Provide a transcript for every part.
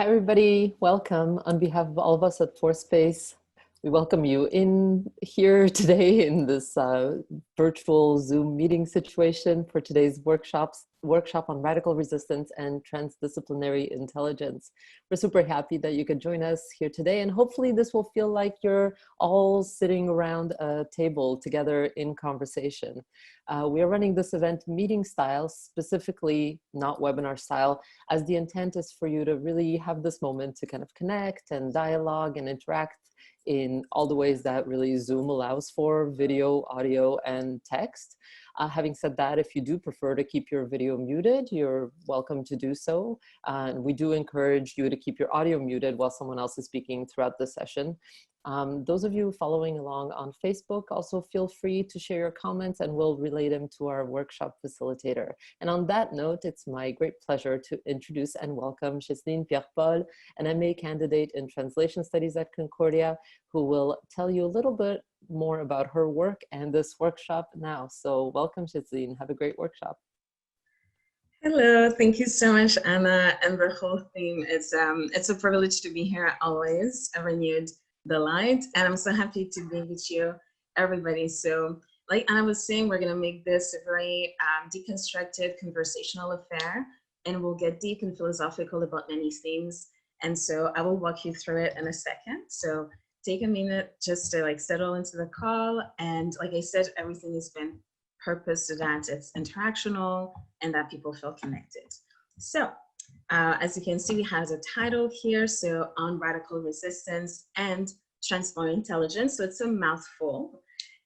Hi, everybody. Welcome. On behalf of all of us at ForSpace, we welcome you in here today in this virtual Zoom meeting situation for today's workshop on radical resistance and transdisciplinary intelligence. We're super happy that you could join us here today, and hopefully this will feel like you're all sitting around a table together in conversation. We are running this event meeting style, specifically not webinar style, as the intent is for you to really have this moment to kind of connect and dialogue and interact in all the ways that really Zoom allows for: video, audio, and text. Having said that, if you do prefer to keep your video muted, you're welcome to do so. And we do encourage you to keep your audio muted while someone else is speaking throughout the session. Those of you following along on Facebook, also feel free to share your comments and we'll relay them to our workshop facilitator. And on that note, it's my great pleasure to introduce and welcome Chesline Pierre-Paul, an MA candidate in Translation Studies at Concordia, who will tell you a little bit more about her work and this workshop now. So welcome, Chesline. Have a great workshop. Hello, thank you so much, Anna, and the whole theme. It's a privilege to be here always, a renewed delight, and I'm so happy to be with you, everybody. So, like Anna was saying, we're gonna make this a very deconstructed conversational affair, and we'll get deep and philosophical about many themes. And so I will walk you through it in a second. So take a minute just to settle into the call. And like I said, everything has been purposed so that it's interactional and that people feel connected. So as you can see, we have the title here, so on radical resistance and transforming intelligence. So it's a mouthful.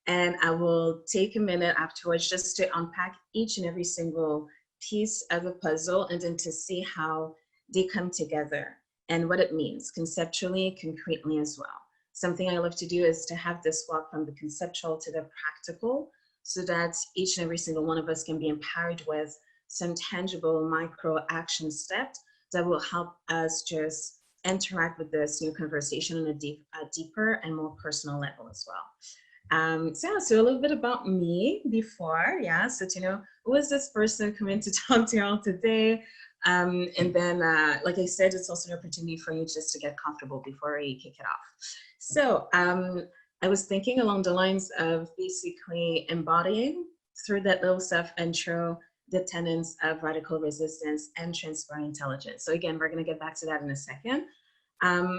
And I will take a minute afterwards just to unpack each and every single piece of the puzzle and then to see how they come together and what it means conceptually, concretely as well. Something I love to do is to have this walk from the conceptual to the practical so that each and every single one of us can be empowered with some tangible micro action steps that will help us just interact with this new conversation on a deeper and more personal level as well. So a little bit about me before, so to know who is this person coming to talk to you all today. And then, like I said, it's also an opportunity for you just to get comfortable before we kick it off. So I was thinking along the lines of basically embodying through that little self-intro the tenets of radical resistance and transparent intelligence. So again, we're going to get back to that in a second.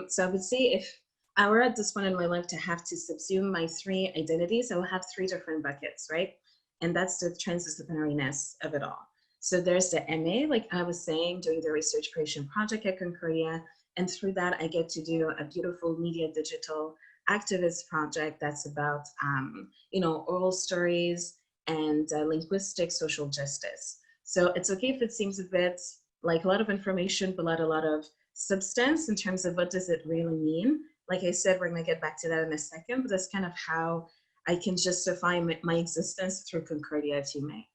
So I would say if I were at this point in my life to have to subsume my three identities, I will have three different buckets, right? And that's the transdisciplinariness of it all. So there's the MA, like I was saying, doing the research creation project at Concordia. And through that, I get to do a beautiful media digital activist project that's about, oral stories and linguistic social justice. So it's okay if it seems a bit like a lot of information, but not a lot of substance in terms of what does it really mean. Like I said, we're gonna get back to that in a second, but that's kind of how I can justify my existence through Concordia, if you may.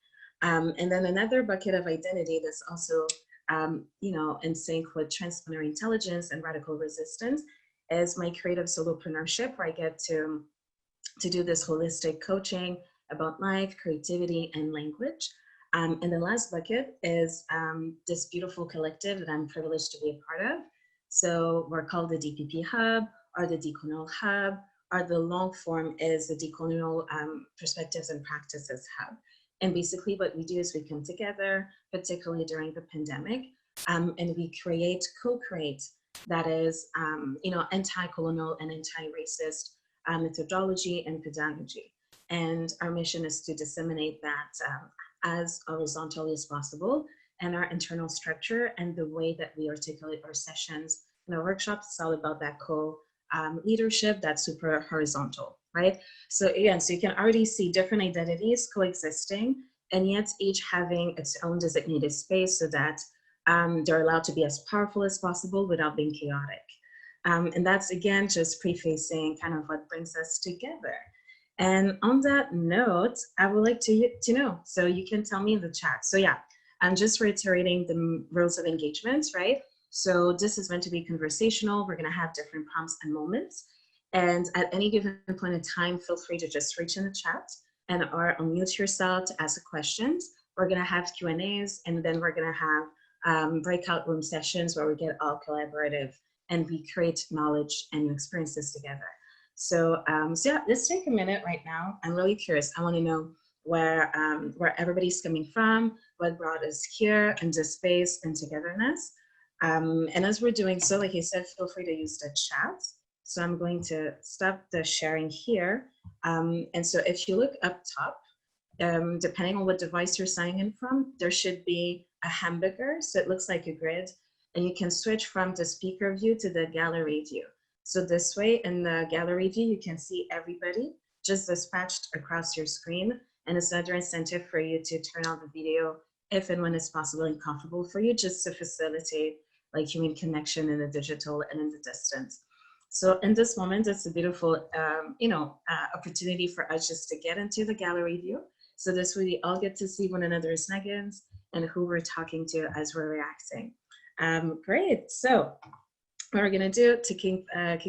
And then another bucket of identity that's also, in sync with transdisciplinary intelligence and radical resistance is my creative solopreneurship, where I get to do this holistic coaching about life, creativity, and language. And the last bucket is this beautiful collective that I'm privileged to be a part of. So we're called the DPP Hub, or the Decolonial Hub, or the long form is the Decolonial Perspectives and Practices Hub. And basically what we do is we come together, particularly during the pandemic, and we co-create, that is, anti-colonial and anti-racist methodology and pedagogy. And our mission is to disseminate that as horizontally as possible, and our internal structure and the way that we articulate our sessions and our workshops, it's all about that leadership that's super horizontal, right? So again, so you can already see different identities coexisting, and yet each having its own designated space so that they're allowed to be as powerful as possible without being chaotic. And that's, again, just prefacing kind of what brings us together. And on that note, I would like to know, so you can tell me in the chat. So yeah, I'm just reiterating the rules of engagement, right? So this is meant to be conversational. We're gonna have different prompts and moments. And at any given point in time, feel free to just reach in the chat or unmute yourself to ask questions. We're gonna have Q&As, and then we're gonna have breakout room sessions where we get all collaborative and we create knowledge and experiences together. So, so yeah, let's take a minute right now. I'm really curious. I want to know where everybody's coming from, what brought us here in this space and togetherness. And as we're doing so, like I said, feel free to use the chat. So I'm going to stop the sharing here. And so if you look up top, depending on what device you're signing in from, there should be a hamburger. So it looks like a grid, and you can switch from the speaker view to the gallery view. So this way in the gallery view, you can see everybody just dispatched across your screen. And it's another incentive for you to turn on the video if and when it's possible and comfortable for you, just to facilitate like human connection in the digital and in the distance. So in this moment, it's a beautiful, opportunity for us just to get into the gallery view. So this way we all get to see one another's nuggets and who we're talking to as we're reacting. Great, so what we're gonna do to kick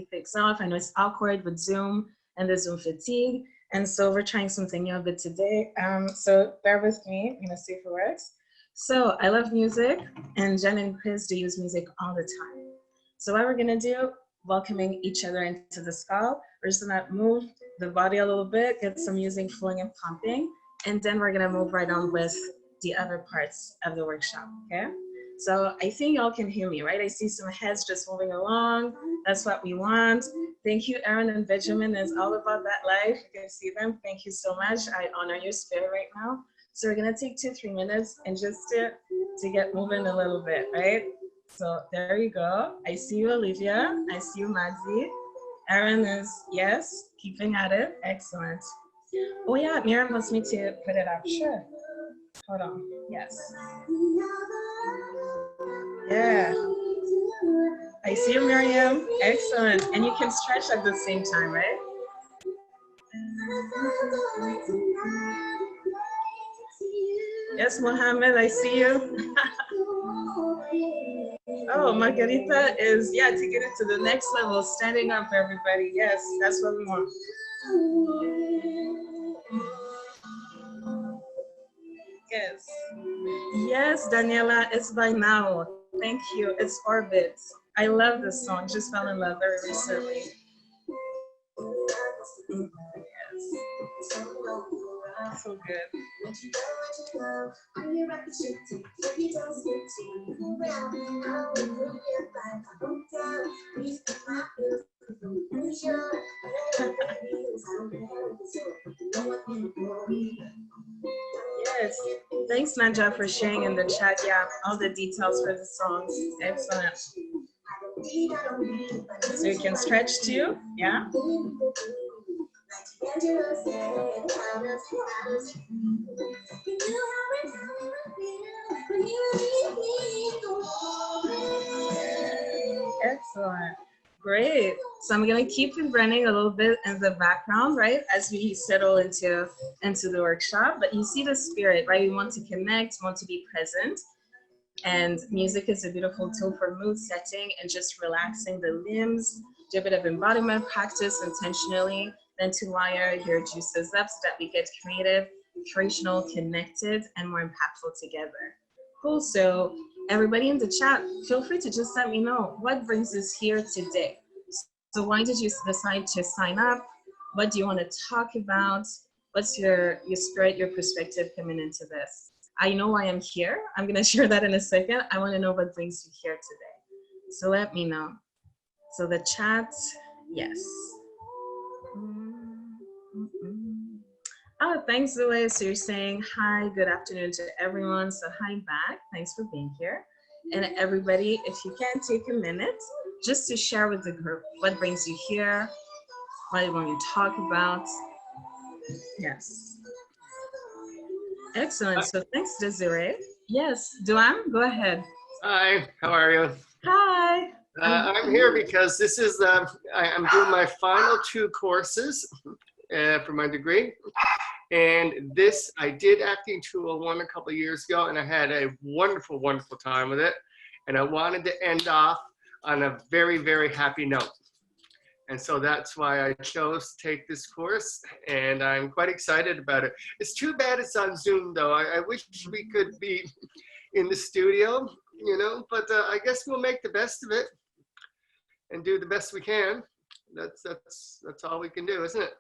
things off, I know it's awkward with Zoom and the Zoom fatigue, and so we're trying something new a bit today. So bear with me, I'm gonna see if it works. So I love music, and Jen and Chris do use music all the time. So what we're gonna do, welcoming each other into the skull, we're just gonna move the body a little bit, get some music flowing and pumping, and then we're gonna move right on with the other parts of the workshop, okay? So I think y'all can hear me, right? I see some heads just moving along. That's what we want. Thank you, Aaron and Benjamin. It's all about that life. You can see them. Thank you so much. I honor your spirit right now. So we're gonna take 2-3 minutes and just to get moving a little bit, right? So there you go. I see you, Olivia. I see you, Madzi. Aaron is, yes, keeping at it. Excellent. Oh yeah, Miriam wants me to put it up. Sure. Hold on. Yes. Yeah. I see you, Miriam. Excellent. And you can stretch at the same time, right? Yes, Mohammed, I see you. Oh, Margarita is, yeah, to get it to the next level, standing up, everybody. Yes, that's what we want. Yes. Yes, Daniela, it's by now. Thank you. It's Orbit. I love this song. Just fell in love very recently. Yes. So good. Yes, thanks Nanja for sharing in the chat. Yeah, all the details for the songs. Excellent. So you can stretch too, yeah? Excellent. Great. So I'm gonna keep it running a little bit in the background, right, as we settle into the workshop. But you see the spirit, right? We want to connect, want to be present. And music is a beautiful tool for mood setting and just relaxing the limbs, do a bit of embodiment practice intentionally, then to wire your juices up so that we get creative, creational, connected, and more impactful together. Cool. So everybody in the chat, feel free to just let me know what brings us here today. So why did you decide to sign up? What do you want to talk about? What's your spirit, your perspective coming into this? I know why I'm here. I'm going to share that in a second. I want to know what brings you here today. So let me know. So the chat, yes. Oh, thanks, Zoe. So you're saying hi, good afternoon to everyone. So hi back. Thanks for being here. And everybody, if you can take a minute just to share with the group what brings you here, what you want to talk about. Yes. Excellent. So thanks, Desiree. Yes, Duan, go ahead. Hi, how are you? Hi. I'm here because this is, I'm doing my final 2 courses for my degree. And this, I did Acting 201 a couple of years ago, and I had a wonderful, wonderful time with it. And I wanted to end off on a very, very happy note. And so that's why I chose to take this course, and I'm quite excited about it. It's too bad it's on Zoom, though. I wish we could be in the studio you know, but I guess we'll make the best of it and do the best we can. That's all we can do, isn't it?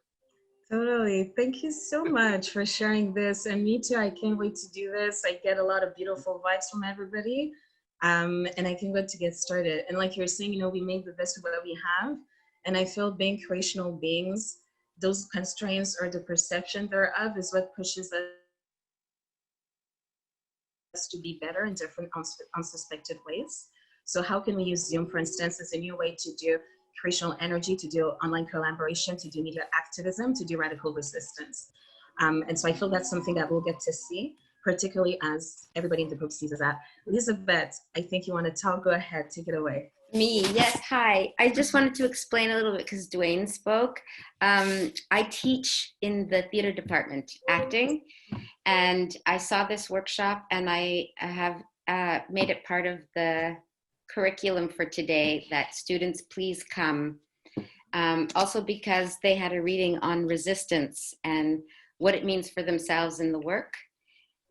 Totally. Thank you so much for sharing this. And me too, I can't wait to do this. I get a lot of beautiful vibes from everybody. And I can't wait to get started. And like you're saying, you know, we make the best of what we have. And I feel being creational beings, those constraints or the perception thereof is what pushes us to be better in different unsuspected ways. So how can we use Zoom, for instance, as a new way to do creational energy, to do online collaboration, to do media activism, to do radical resistance? And so I feel that's something that we'll get to see, particularly as everybody in the group sees that. Elizabeth, I think you want to talk. Go ahead, take it away. Me, yes, hi. I just wanted to explain a little bit because Dwayne spoke. I teach in the theater department, acting, and I saw this workshop and I have made it part of the curriculum for today that students please come. Also because they had a reading on resistance and what it means for themselves in the work.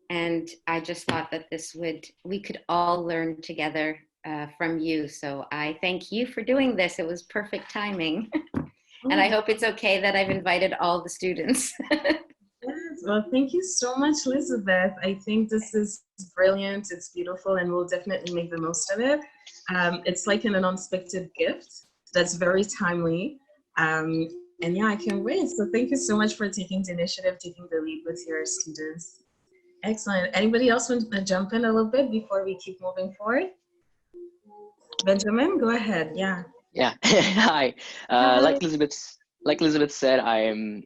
And I just thought that we could all learn together from you. So I thank you for doing this. It was perfect timing. And I hope it's okay that I've invited all the students. Yes, well, thank you so much, Elizabeth. I think this is brilliant. It's beautiful, and we'll definitely make the most of it. It's like an unexpected gift that's very timely. And yeah, I can't wait. So thank you so much for taking the initiative, taking the lead with your students. Excellent. Anybody else want to jump in a little bit before we keep moving forward? Benjamin, go ahead. Yeah. Yeah. Hi. Hi. Like Elizabeth said, I'm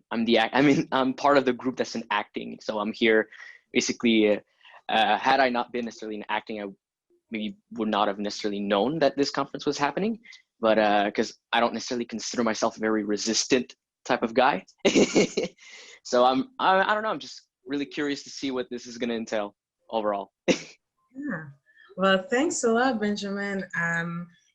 part of the group that's in acting. So I'm here basically. Had I not been necessarily in acting, I maybe would not have necessarily known that this conference was happening. But because I don't necessarily consider myself a very resistant type of guy, so I don't know. I'm just really curious to see what this is going to entail overall. Yeah. Well, thanks a lot, Benjamin.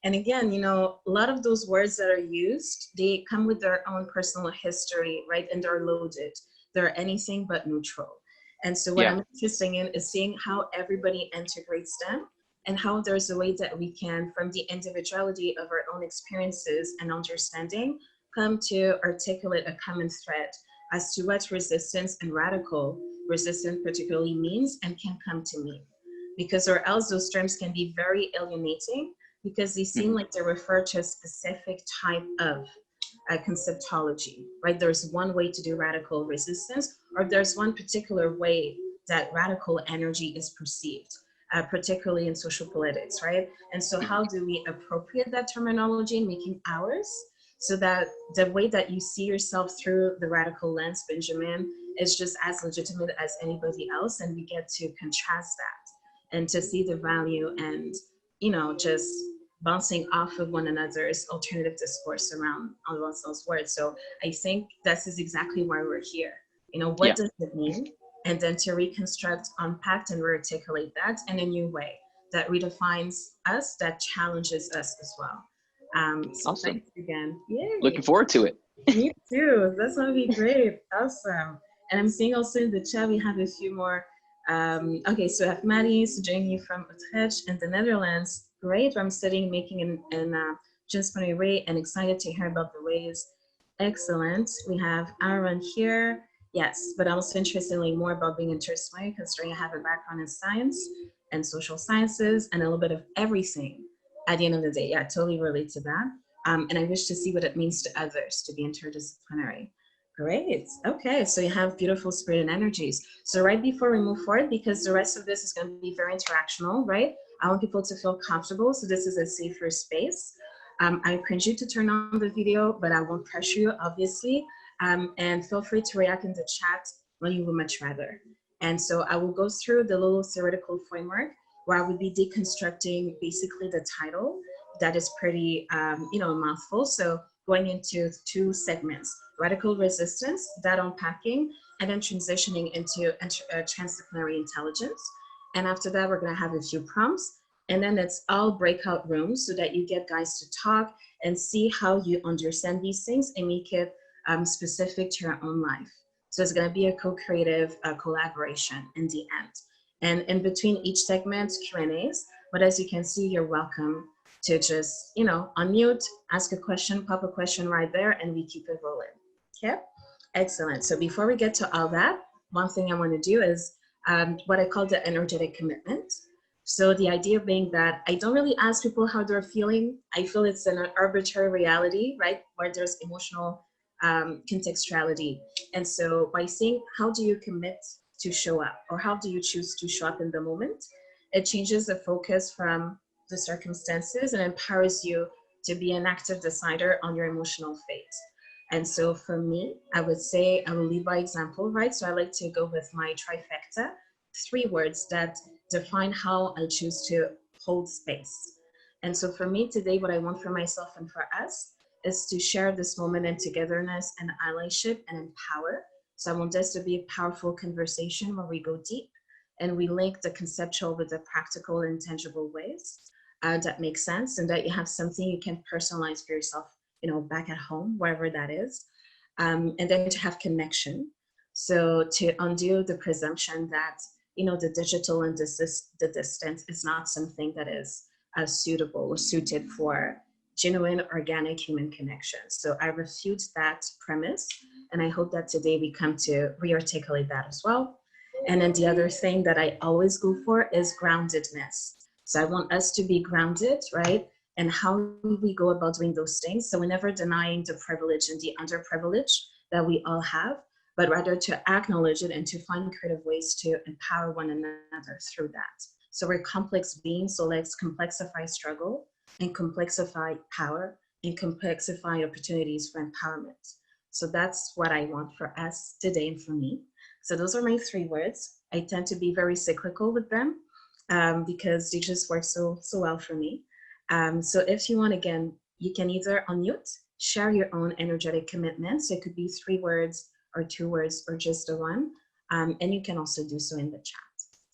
And again, you know, a lot of those words that are used, they come with their own personal history, right? And they're loaded. They're anything but neutral. And so what I'm interested in is seeing how everybody integrates them and how there's a way that we can, from the individuality of our own experiences and understanding, come to articulate a common thread as to what resistance and radical resistance particularly means and can come to mean. Because or else those terms can be very alienating because they seem like they refer to a specific type of conceptology, right? There's one way to do radical resistance, or there's one particular way that radical energy is perceived, particularly in social politics, right? And so how do we appropriate that terminology and make it ours so that the way that you see yourself through the radical lens, Benjamin, is just as legitimate as anybody else, and we get to contrast that and to see the value and, you know, just bouncing off of one another's alternative discourse around those words. So I think this is exactly why we're here. You know, what does it mean? And then to reconstruct, unpack, and rearticulate that in a new way that redefines us, that challenges us as well. So awesome. Thanks again. Yay. Looking forward to it. Me too. That's gonna be great. Awesome. And I'm seeing also in the chat we have a few more. Okay, so I have Maddie joining you from Utrecht in the Netherlands. Great. I'm studying making in transdisciplinary and excited to hear about the ways. Excellent. We have Aaron here. Yes, but I'm also interested in more about being interdisciplinary, considering I have a background in science and social sciences and a little bit of everything at the end of the day. Yeah, totally relate to that. And I wish to see what it means to others to be interdisciplinary. Great. Okay, so you have beautiful spirit and energies. So right before we move forward, because the rest of this is going to be very interactional, right? I want people to feel comfortable, so this is a safer space. I encourage you to turn on the video, but I won't pressure you, obviously. And feel free to react in the chat when you would much rather. And so I will go through the little theoretical framework where I would be deconstructing basically the title that is pretty, you know, a mouthful. So going into two segments, radical resistance, that unpacking, and then transitioning into transdisciplinary intelligence. And after that, we're gonna have a few prompts, and then it's all breakout rooms so that you get guys to talk and see how you understand these things and make it specific to your own life. So it's gonna be a co-creative collaboration in the end. And in between each segment, Q&As, But as you can see, you're welcome to just, unmute, ask a question, pop a question right there, and we keep it rolling. Okay, excellent. So before we get to all that, one thing I want to do is what I call the energetic commitment. So the idea being that I don't really ask people how they're feeling. I feel it's an arbitrary reality, right? Where there's emotional contextuality. And so by saying, how do you commit to show up, or how do you choose to show up in the moment? It changes the focus from the circumstances and empowers you to be an active decider on your emotional fate. And so for me, I would say I will lead by example, right? So I like to go with my trifecta, 3 words that define how I choose to hold space. And so for me today, what I want for myself and for us is to share this moment in togetherness and allyship and empower. So I want this to be a powerful conversation where we go deep and we link the conceptual with the practical and tangible ways that make sense, and that you have something you can personalize for yourself, back at home, wherever that is. And then to have connection. So to undo the presumption that, the digital and the distance is not something that is suitable or suited for genuine organic human connection. So I refute that premise, and I hope that today we come to re-articulate that as well. And then the other thing that I always go for is groundedness. So I want us to be grounded, right? And how we go about doing those things. So we're never denying the privilege and the underprivilege that we all have, but rather to acknowledge it and to find creative ways to empower one another through that. So we're complex beings, so let's complexify struggle and complexify power and complexify opportunities for empowerment. So that's what I want for us today and for me. So those are my 3 words. I tend to be very cyclical with them because they just work so well for me. So if you want, again, you can either unmute, share your own energetic commitments. So it could be 3 words or 2 words or just the one. And you can also do so in the chat.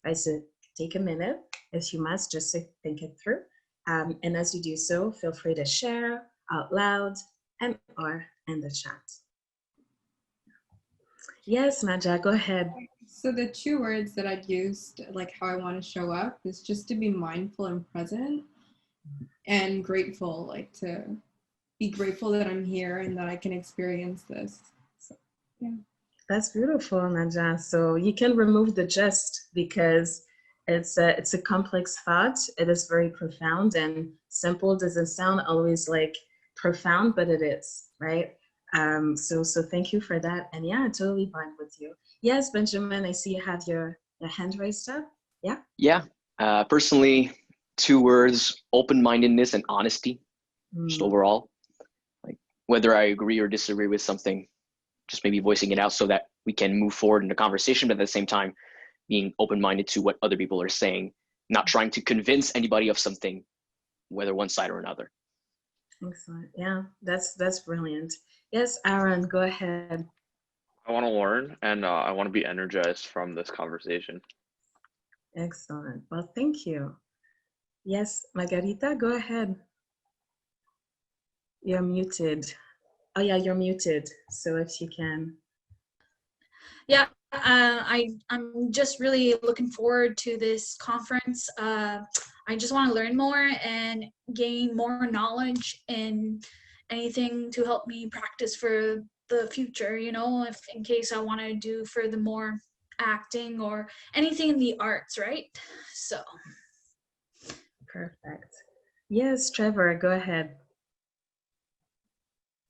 Right? So take a minute if you must, just to think it through. And as you do so, feel free to share out loud and or in the chat. Yes, Maja, go ahead. So the 2 words that I'd used, like how I want to show up, is just to be mindful and present and grateful, like to be grateful that I'm here and that I can experience this. So, yeah. That's beautiful, Naja. So you can remove the just because it's a complex thought. It is very profound, and simple doesn't sound always like profound, but it is, right? So thank you for that. And yeah, I totally vibe with you. Yes, Benjamin, I see you have your hand raised up. Yeah? Yeah. Personally, 2 words, open-mindedness and honesty, just overall. Like whether I agree or disagree with something, just maybe voicing it out so that we can move forward in the conversation, but at the same time, being open-minded to what other people are saying, not trying to convince anybody of something, whether one side or another. Excellent. Yeah, that's brilliant. Yes, Aaron, go ahead. I want to learn, and I want to be energized from this conversation. Excellent. Well, thank you. Yes, Margarita, go ahead. You're muted. Oh yeah, you're muted. So if you can. Yeah, I'm just really looking forward to this conference. I just want to learn more and gain more knowledge and anything to help me practice for the future, if in case I want to do further more acting or anything in the arts, right? So. Perfect. Yes, Trevor, go ahead.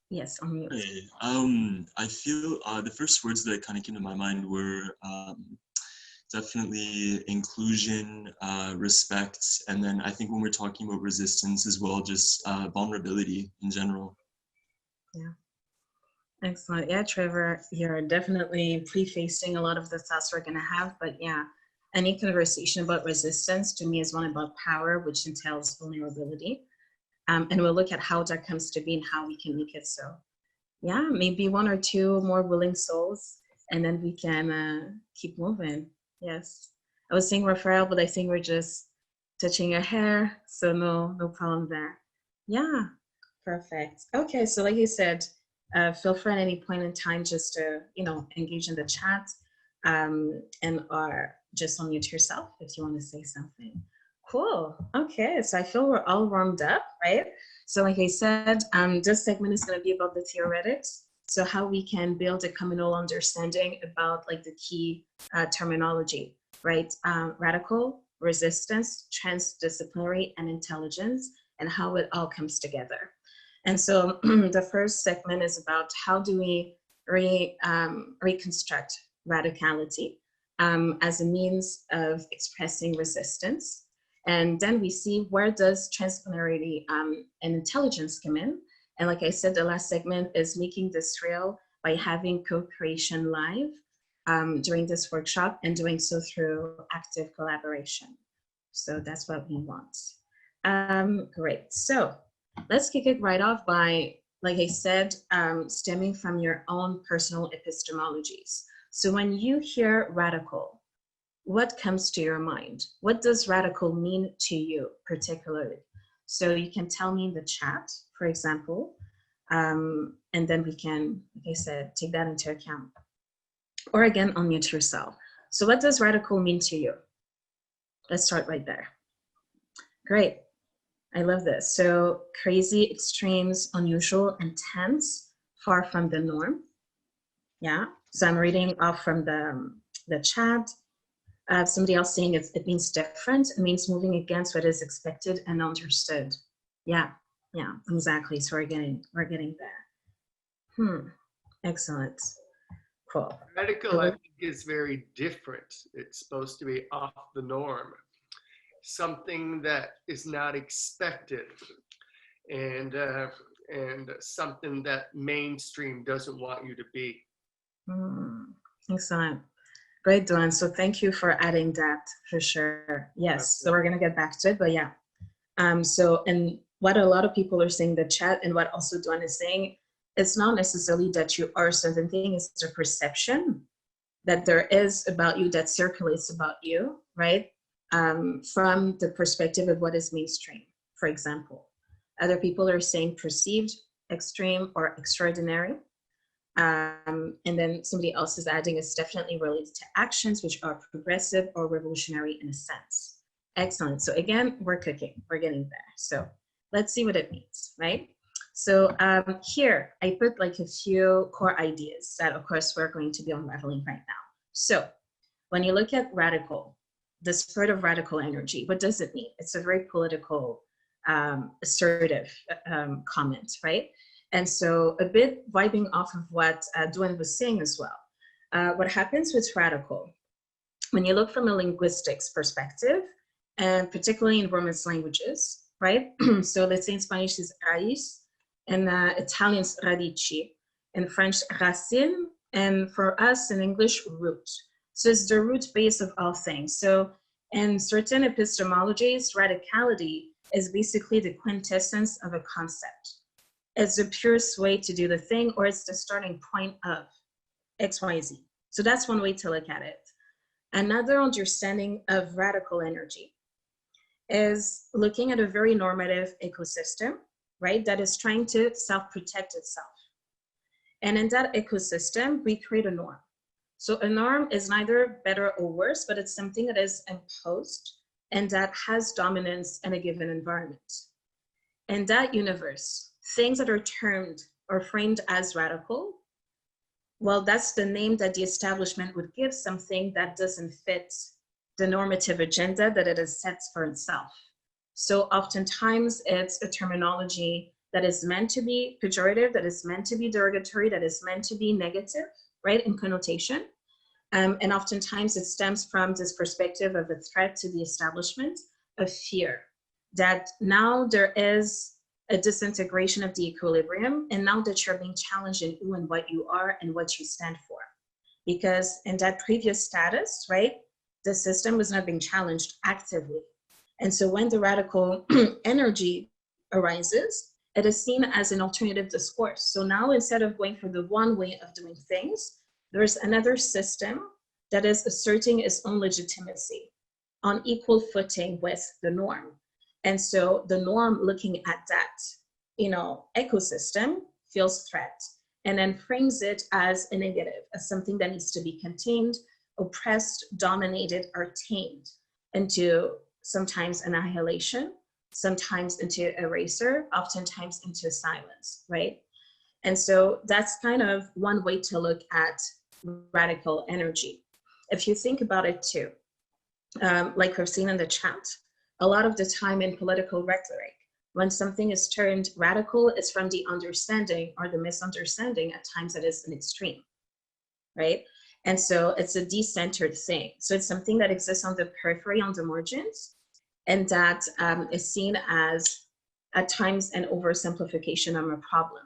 Yes, on mute. Hey, I feel the first words that kind of came to my mind were definitely inclusion, respect, and then I think when we're talking about resistance as well, just vulnerability in general. Yeah. Excellent. Yeah, Trevor, you're definitely prefacing a lot of the thoughts we're going to have, but yeah, any conversation about resistance to me is one about power, which entails vulnerability. And we'll look at how that comes to be and how we can make it so. Yeah, maybe 1 or 2 more willing souls, and then we can keep moving. Yes. I was saying Raphael, but I think we're just touching your hair, so no problem there. Yeah, perfect. Okay, so like you said, feel free at any point in time just to, engage in the chat and or just unmute yourself if you want to say something. Cool. Okay, so I feel we're all warmed up, right? So like I said, this segment is going to be about the theoretics. So how we can build a communal understanding about like the key terminology, right? Radical, resistance, transdisciplinary, and intelligence, and how it all comes together. And so the first segment is about how do we reconstruct radicality as a means of expressing resistance. And then we see where does transdisciplinarity and intelligence come in. And like I said, the last segment is making this real by having co-creation live during this workshop and doing so through active collaboration. So that's what we want. Great, so let's kick it right off by, like I said, stemming from your own personal epistemologies. So when you hear radical, what comes to your mind? What does radical mean to you particularly? So you can tell me in the chat, for example, and then we can, like I said, take that into account. Or again, unmute yourself. So what does radical mean to you? Let's start right there. Great, I love this. So crazy, extremes, unusual, intense, far from the norm. Yeah, so I'm reading off from the chat. Somebody else saying it means different. It means moving against what is expected and understood. Yeah, exactly. So we're getting there. Excellent. Cool. Radical, I think, is very different. It's supposed to be off the norm, something that is not expected, and something that mainstream doesn't want you to be. Excellent. Great, Dawn. So thank you for adding that for sure. Yes, so we're going to get back to it, but yeah. So, and what a lot of people are saying in the chat and what also Dawn is saying, it's not necessarily that you are certain thing, it's a perception that there is about you that circulates about you, right? From the perspective of what is mainstream, for example. Other people are saying perceived, extreme, or extraordinary. And then somebody else is adding it's definitely related to actions which are progressive or revolutionary in a sense. Excellent. So again, we're cooking, we're getting there. So let's see what it means, right? So here I put like a few core ideas that of course we're going to be unraveling right now. So when you look at radical, the spirit of radical energy, what does it mean? It's a very political, assertive comment, right? And so a bit vibing off of what Dwayne was saying as well. What happens with radical, when you look from a linguistics perspective, and particularly in Romance languages, right? So let's say in Spanish is raíz, in Italian's radici, in French racine, and for us in English, root. So it's the root base of all things. So in certain epistemologies, radicality is basically the quintessence of a concept. It's the purest way to do the thing, or it's the starting point of XYZ. So that's one way to look at it. Another understanding of radical energy is looking at a very normative ecosystem, right? That is trying to self-protect itself. And in that ecosystem, we create a norm. So a norm is neither better or worse, but it's something that is imposed and that has dominance in a given environment. In that universe, things that are termed or framed as radical, well, that's the name that the establishment would give something that doesn't fit the normative agenda that it has set for itself. So oftentimes it's a terminology that is meant to be pejorative, that is meant to be derogatory, that is meant to be negative, right, in connotation. And oftentimes it stems from this perspective of a threat to the establishment, of fear, that now there is a disintegration of the equilibrium, and now that you're being challenged in who and what you are and what you stand for. Because in that previous status, right, the system was not being challenged actively. And so when the radical energy arises, it is seen as an alternative discourse. So now instead of going for the one way of doing things, there's another system that is asserting its own legitimacy on equal footing with the norm. And so the norm, looking at that, ecosystem, feels threat, and then frames it as a negative, as something that needs to be contained, oppressed, dominated, or tamed into sometimes annihilation, sometimes into eraser, oftentimes into silence, right? And so that's kind of one way to look at radical energy. If you think about it too, like we've seen in the chat, a lot of the time in political rhetoric, when something is turned radical, it's from the understanding or the misunderstanding at times that is an extreme, right? And so it's a decentered thing. So it's something that exists on the periphery, on the margins, and that is seen as, at times, an oversimplification of a problem,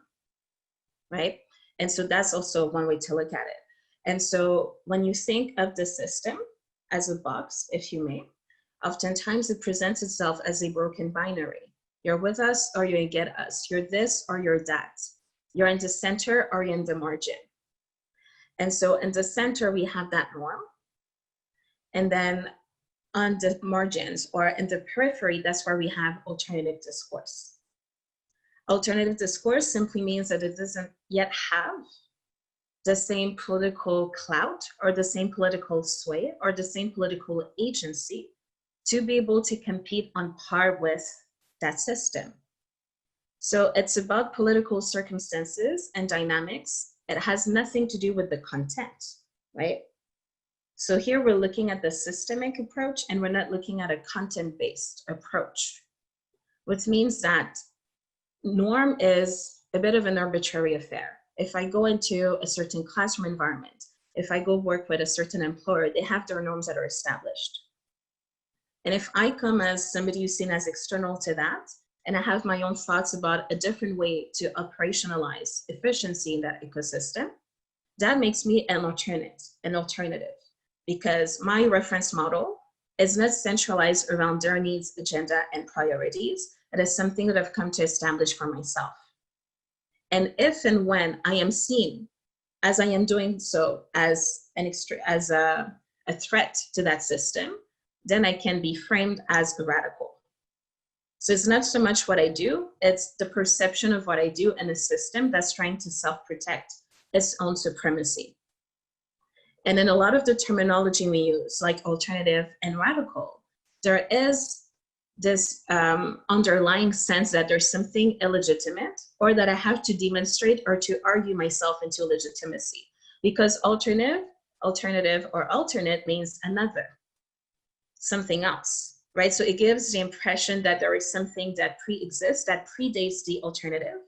right? And so that's also one way to look at it. And so when you think of the system as a box, if you may, oftentimes it presents itself as a broken binary. You're with us or you get us. You're this or you're that. You're in the center or you're in the margin. And so in the center, we have that norm. And then on the margins or in the periphery, that's where we have alternative discourse. Alternative discourse simply means that it doesn't yet have the same political clout or the same political sway or the same political agency to be able to compete on par with that system. So it's about political circumstances and dynamics. It has nothing to do with the content, right? So here we're looking at the systemic approach and we're not looking at a content-based approach, which means that norm is a bit of an arbitrary affair. If I go into a certain classroom environment, if I go work with a certain employer, they have their norms that are established. And if I come as somebody who's seen as external to that, and I have my own thoughts about a different way to operationalize efficiency in that ecosystem, that makes me an alternative, because my reference model is not centralized around their needs, agenda, and priorities. It is something that I've come to establish for myself. And if and when I am seen as I am doing so as a threat to that system, then I can be framed as a radical. So it's not so much what I do, it's the perception of what I do in a system that's trying to self-protect its own supremacy. And in a lot of the terminology we use, like alternative and radical, there is this underlying sense that there's something illegitimate or that I have to demonstrate or to argue myself into legitimacy. Because alternative or alternate means another, something else, right? So it gives the impression that there is something that pre-exists, that predates the alternative,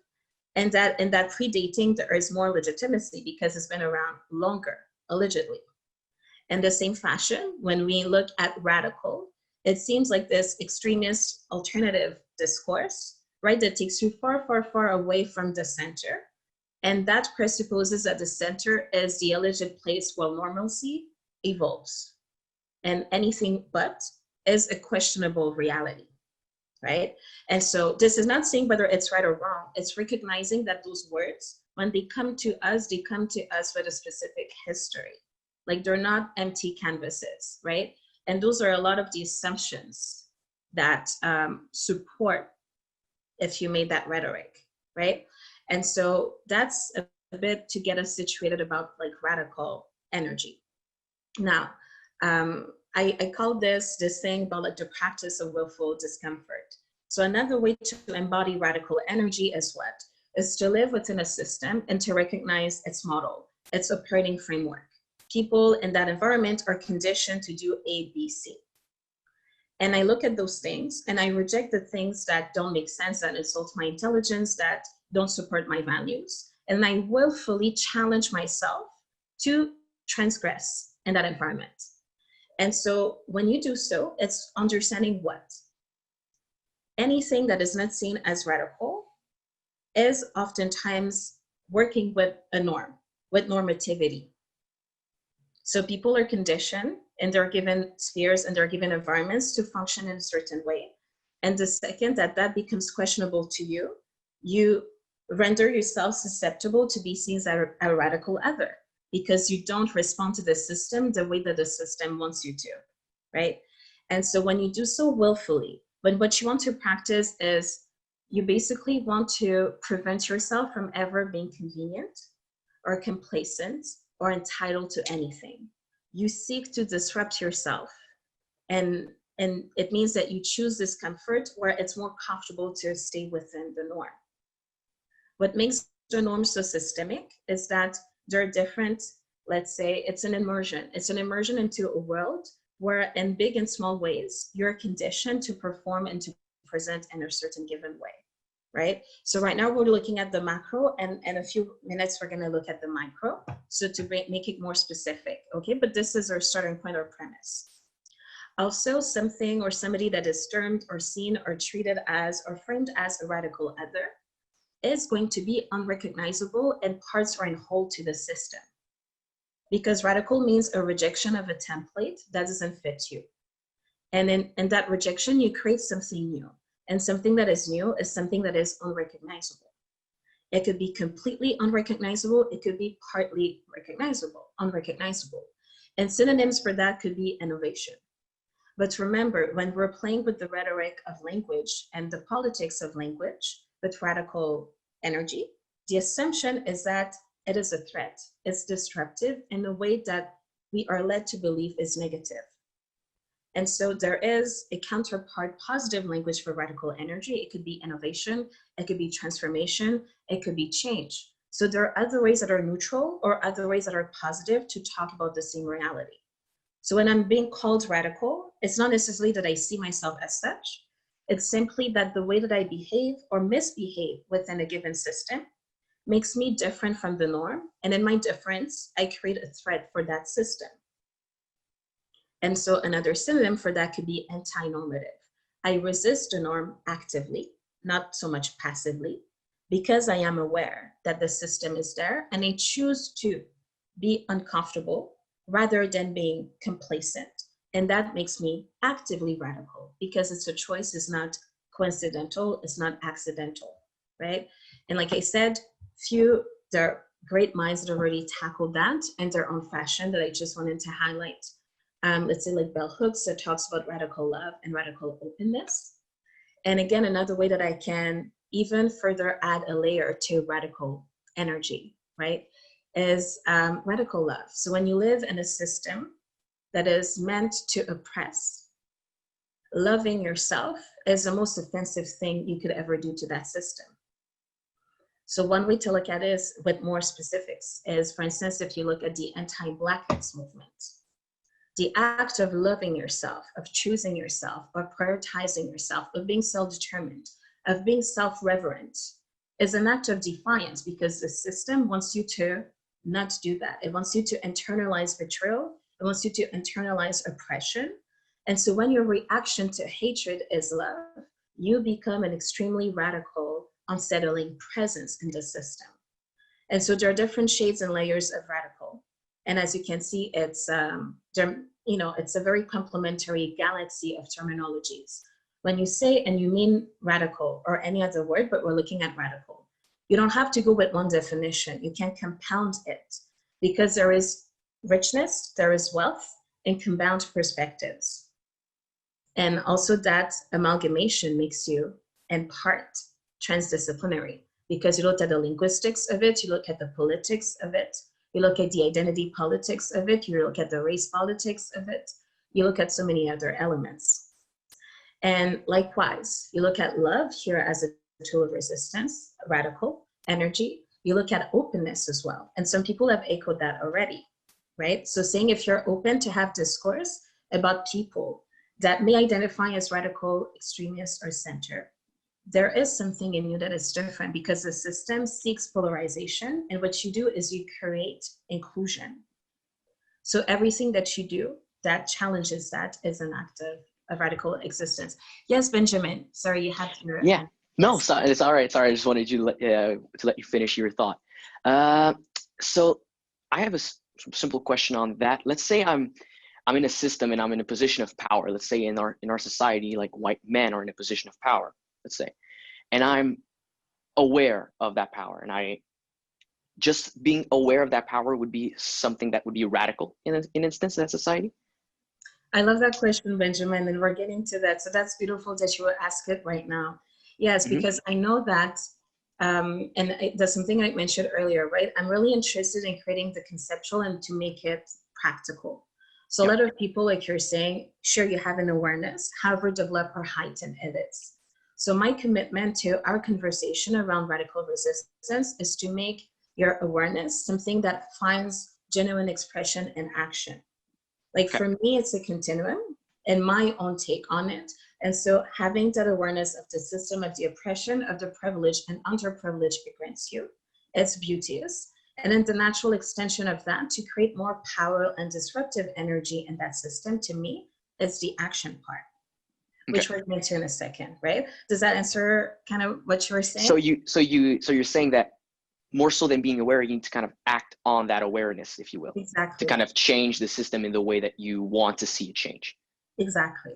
and that in that predating, there is more legitimacy because it's been around longer, allegedly. In the same fashion, when we look at radical, it seems like this extremist alternative discourse, right, that takes you far, far, far away from the center. And that presupposes that the center is the alleged place where normalcy evolves. And anything but is a questionable reality, right? And so this is not saying whether it's right or wrong. It's recognizing that those words, when they come to us with a specific history. Like they're not empty canvases, right? And those are a lot of the assumptions that support, if you made that rhetoric, right? And so that's a bit to get us situated about like radical energy. Now, I call this thing about like the practice of willful discomfort. So another way to embody radical energy is what? Is to live within a system and to recognize its model, its operating framework. People in that environment are conditioned to do A, B, C. And I look at those things and I reject the things that don't make sense, that insult my intelligence, that don't support my values. And I willfully challenge myself to transgress in that environment. And so when you do so, it's understanding what? Anything that is not seen as radical is oftentimes working with a norm, with normativity. So people are conditioned in their given spheres and their given environments to function in a certain way. And the second that becomes questionable to you, you render yourself susceptible to be seen as a radical other, because you don't respond to the system the way that the system wants you to, right? And so when you do so willfully, when what you want to practice is you basically want to prevent yourself from ever being convenient or complacent or entitled to anything. You seek to disrupt yourself and And it means that you choose discomfort where it's more comfortable to stay within the norm. What makes the norm so systemic is that there are different, let's say it's an immersion. It's an immersion into a world where in big and small ways, you're conditioned to perform and to present in a certain given way, right? So right now we're looking at the macro, and in a few minutes, we're gonna look at the micro. So to make it more specific, okay? But this is our starting point or premise. Also, something or somebody that is termed or seen or treated as or framed as a radical other is going to be unrecognizable in parts or in whole to the system. Because radical means a rejection of a template that doesn't fit you. And in that rejection, you create something new. And something that is new is something that is unrecognizable. It could be completely unrecognizable. It could be partly recognizable, unrecognizable. And synonyms for that could be innovation. But remember, when we're playing with the rhetoric of language and the politics of language with radical energy, the assumption is that it is a threat. It's disruptive in a way that we are led to believe is negative. And so there is a counterpart positive language for radical energy. It could be innovation, it could be transformation, it could be change. So there are other ways that are neutral or other ways that are positive to talk about the same reality. So when I'm being called radical, it's not necessarily that I see myself as such. It's simply that the way that I behave or misbehave within a given system makes me different from the norm. And in my difference, I create a threat for that system. And so another synonym for that could be anti-normative. I resist the norm actively, not so much passively, because I am aware that the system is there and I choose to be uncomfortable rather than being complacent. And that makes me actively radical because it's a choice, it's not coincidental, it's not accidental, right? And like I said, there are great minds that have already tackled that in their own fashion that I just wanted to highlight. Let's say like Bell Hooks that talks about radical love and radical openness. And again, another way that I can even further add a layer to radical energy, right, is radical love. So when you live in a system that is meant to oppress, loving yourself is the most offensive thing you could ever do to that system. So one way to look at it is with more specifics is, for instance, if you look at the anti-Blackness movement, the act of loving yourself, of choosing yourself, of prioritizing yourself, of being self-determined, of being self-reverent is an act of defiance because the system wants you to not do that. It wants you to internalize betrayal. It wants you to internalize oppression. And so when your reaction to hatred is love, you become an extremely radical, unsettling presence in the system. And so there are different shades and layers of radical. And as you can see, it's it's a very complementary galaxy of terminologies. When you say and you mean radical or any other word, but we're looking at radical, you don't have to go with one definition. You can compound it because there is richness, there is wealth, and compound perspectives. And also that amalgamation makes you, in part, transdisciplinary because you look at the linguistics of it, you look at the politics of it, you look at the identity politics of it, you look at the race politics of it, you look at so many other elements. And likewise, you look at love here as a tool of resistance, radical energy. You look at openness as well. And some people have echoed that already, right? So saying if you're open to have discourse about people that may identify as radical, extremist, or center, there is something in you that is different because the system seeks polarization, and what you do is you create inclusion. So everything that you do that challenges that is an act of radical existence. Yes, Benjamin, sorry, you had to. Yeah, no, so, it's all right. Sorry, I just wanted you to let you finish your thought. So I have a simple question on that. Let's say I'm in a system and I'm in a position of power. Let's say in our society, like white men are in a position of power, let's say, and I'm aware of that power, and just being aware of that power would be something that would be radical in an instance in that society. I love that question, Benjamin, and we're getting to that. So that's beautiful that you would ask it right now. Yes, because I know that, and that's something I mentioned earlier, right? I'm really interested in creating the conceptual and to make it practical. So a lot of people, like you're saying, sure, you have an awareness, however developed or heightened it is. So my commitment to our conversation around radical resistance is to make your awareness something that finds genuine expression and action. Like for me, it's a continuum and my own take on it. And so having that awareness of the system of the oppression of the privileged and underprivileged against you, it's beauteous. And then the natural extension of that to create more power and disruptive energy in that system, to me, is the action part, which we're going to in a second, right? Does that answer kind of what you were saying? So you're saying that more so than being aware, you need to kind of act on that awareness, if you will. Exactly. To kind of change the system in the way that you want to see it change. Exactly.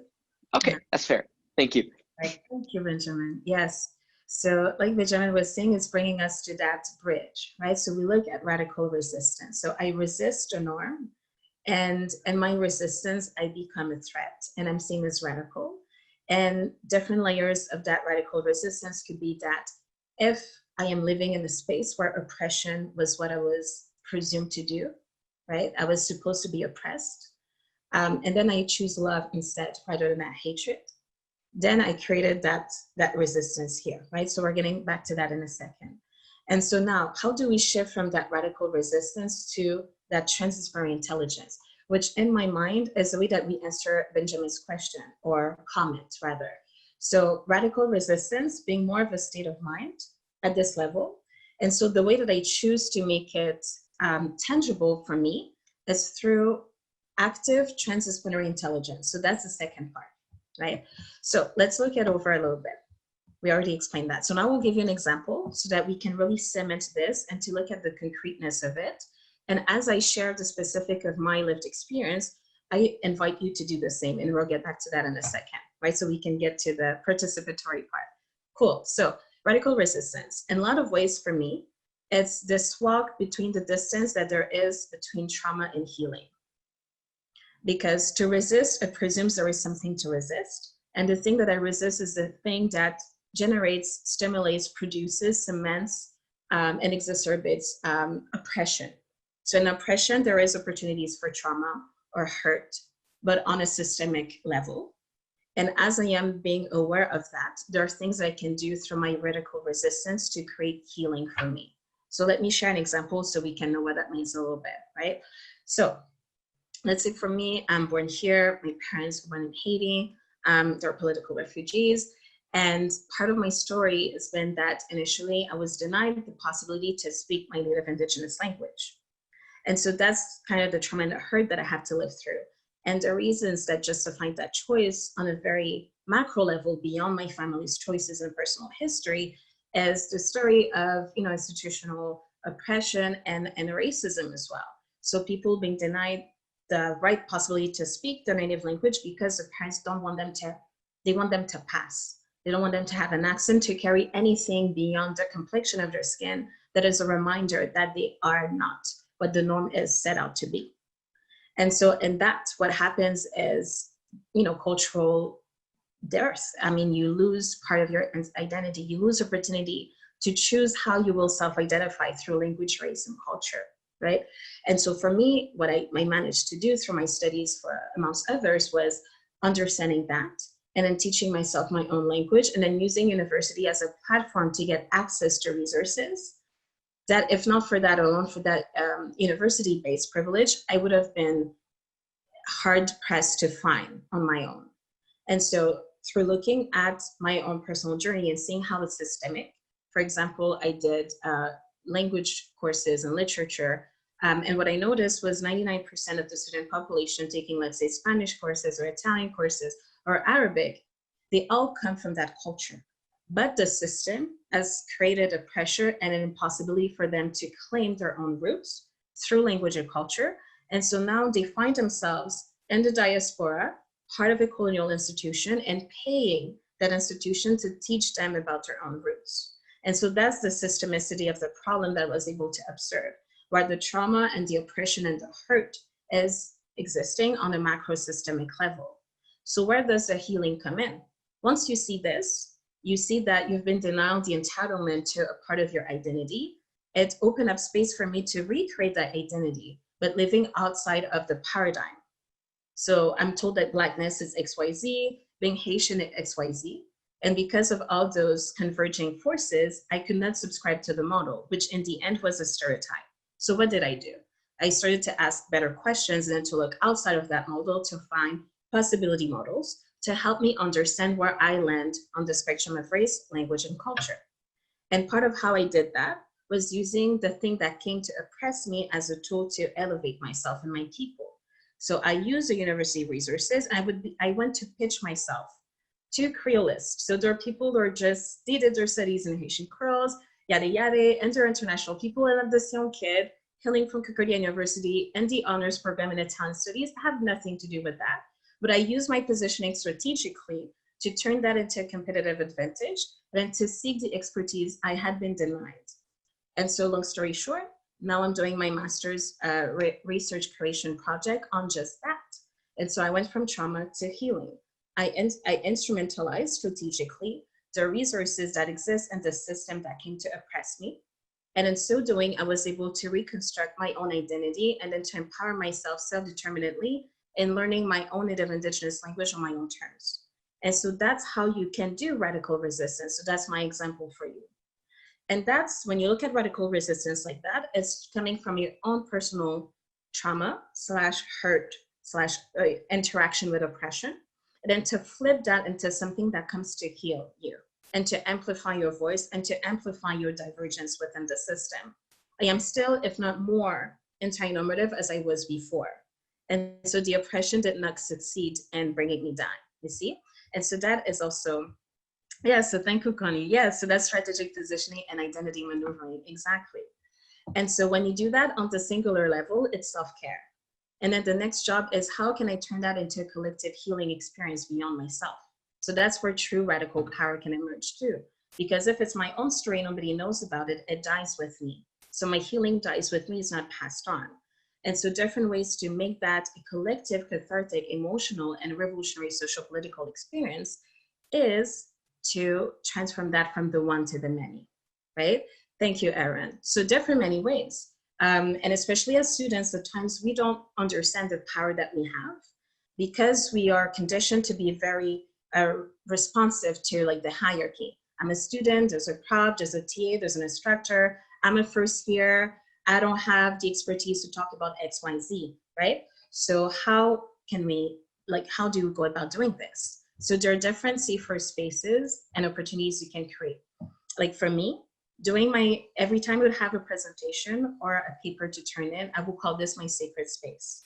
Okay, Yeah. that's fair. Thank you. Right. Thank you, Benjamin. Yes. So like Benjamin was saying, it's bringing us to that bridge, right? So we look at radical resistance. So I resist a norm, and in my resistance, I become a threat, and I'm seen as radical. And different layers of that radical resistance could be that if I am living in a space where oppression was what I was presumed to do, right? I was supposed to be oppressed. And then I choose love instead rather than that hatred. Then I created that resistance here, right? So we're getting back to that in a second. And so now, how do we shift from that radical resistance to that transdisciplinary intelligence, which in my mind is the way that we answer Benjamin's question or comment rather. So radical resistance being more of a state of mind at this level. And so the way that I choose to make it tangible for me is through active transdisciplinary intelligence. So that's the second part, right? So let's look at over a little bit. We already explained that. So now we'll give you an example so that we can really cement this and to look at the concreteness of it. And as I share the specific of my lived experience, I invite you to do the same, and we'll get back to that in a second, right? So we can get to the participatory part. Cool. So radical resistance, in a lot of ways for me, it's this walk between the distance that there is between trauma and healing. Because to resist, it presumes there is something to resist. And the thing that I resist is the thing that generates, stimulates, produces, cements, and exacerbates oppression. So in oppression, there is opportunities for trauma or hurt, but on a systemic level. And as I am being aware of that, there are things I can do through my radical resistance to create healing for me. So let me share an example so we can know what that means a little bit, right? So let's say for me, I'm born here, my parents were born in Haiti, they're political refugees. And part of my story has been that initially I was denied the possibility to speak my native Indigenous language. And so that's kind of the trauma and the hurt that I have to live through. And the reasons that justify that choice on a very macro level beyond my family's choices and personal history is the story of, you know, institutional oppression and racism as well. So people being denied the right possibility to speak their native language because their parents don't want them to, they want them to pass. They don't want them to have an accent, to carry anything beyond the complexion of their skin that is a reminder that they are not what the norm is set out to be. And so, and that's what happens is, you know, cultural dearth. I mean, you lose part of your identity, you lose opportunity to choose how you will self-identify through language, race, and culture, right? And so for me, what I managed to do through my studies, for amongst others, was understanding that, and then teaching myself my own language, and then using university as a platform to get access to resources that, if not for that alone, for that university-based privilege, I would have been hard pressed to find on my own. And so through looking at my own personal journey and seeing how it's systemic, for example, I did language courses and literature, and what I noticed was 99% of the student population taking, let's say, Spanish courses or Italian courses or Arabic, they all come from that culture. But the system has created a pressure and an impossibility for them to claim their own roots through language and culture. And so now they find themselves in the diaspora, part of a colonial institution, and paying that institution to teach them about their own roots. And so that's the systemicity of the problem that I was able to observe, where the trauma and the oppression and the hurt is existing on a macro systemic level. So where does the healing come in? Once you see this, you see that you've been denied the entitlement to a part of your identity. It opened up space for me to recreate that identity, but living outside of the paradigm. So I'm told that Blackness is XYZ, being Haitian is XYZ. And because of all those converging forces, I could not subscribe to the model, which in the end was a stereotype. So what did I do? I started to ask better questions and then to look outside of that model to find possibility models to help me understand where I land on the spectrum of race, language, and culture. And part of how I did that was using the thing that came to oppress me as a tool to elevate myself and my people. So I used the university resources. I went to pitch myself to Creolists. So there are people who are just, they did their studies in Haitian Creoles, yada yada, and they're international people. And I'm this young kid hailing from Concordia University and the honors program in Italian studies. I have nothing to do with that. But I use my positioning strategically to turn that into a competitive advantage and to seek the expertise I had been denied. And so long story short, now I'm doing my master's research creation project on just that. And so I went from trauma to healing. I instrumentalized strategically the resources that exist in the system that came to oppress me. And in so doing, I was able to reconstruct my own identity and then to empower myself self-determinately in learning my own native indigenous language on my own terms. And so that's how you can do radical resistance. So that's my example for you. And that's when you look at radical resistance like that, it's coming from your own personal trauma / hurt / interaction with oppression. And then to flip that into something that comes to heal you and to amplify your voice and to amplify your divergence within the system. I am still, if not more, anti-normative as I was before. And so the oppression did not succeed in bringing me down, you see? And so that is also, yeah, so thank you, Connie. Yeah, so that's strategic positioning and identity maneuvering, exactly. And so when you do that on the singular level, it's self-care. And then the next job is how can I turn that into a collective healing experience beyond myself? So that's where true radical power can emerge too. Because if it's my own story, nobody knows about it, it dies with me. So my healing dies with me, it's not passed on. And so different ways to make that a collective, cathartic, emotional, and revolutionary social political experience is to transform that from the one to the many, right? Thank you, Erin. So different many ways. And especially as students, at times we don't understand the power that we have because we are conditioned to be very responsive to like the hierarchy. I'm a student, there's a prof, there's a TA, there's an instructor, I'm a first year, I don't have the expertise to talk about X, Y, Z, right? So how can we, like, how do we go about doing this? So there are different safer spaces and opportunities you can create. Like for me, every time I would have a presentation or a paper to turn in, I will call this my sacred space.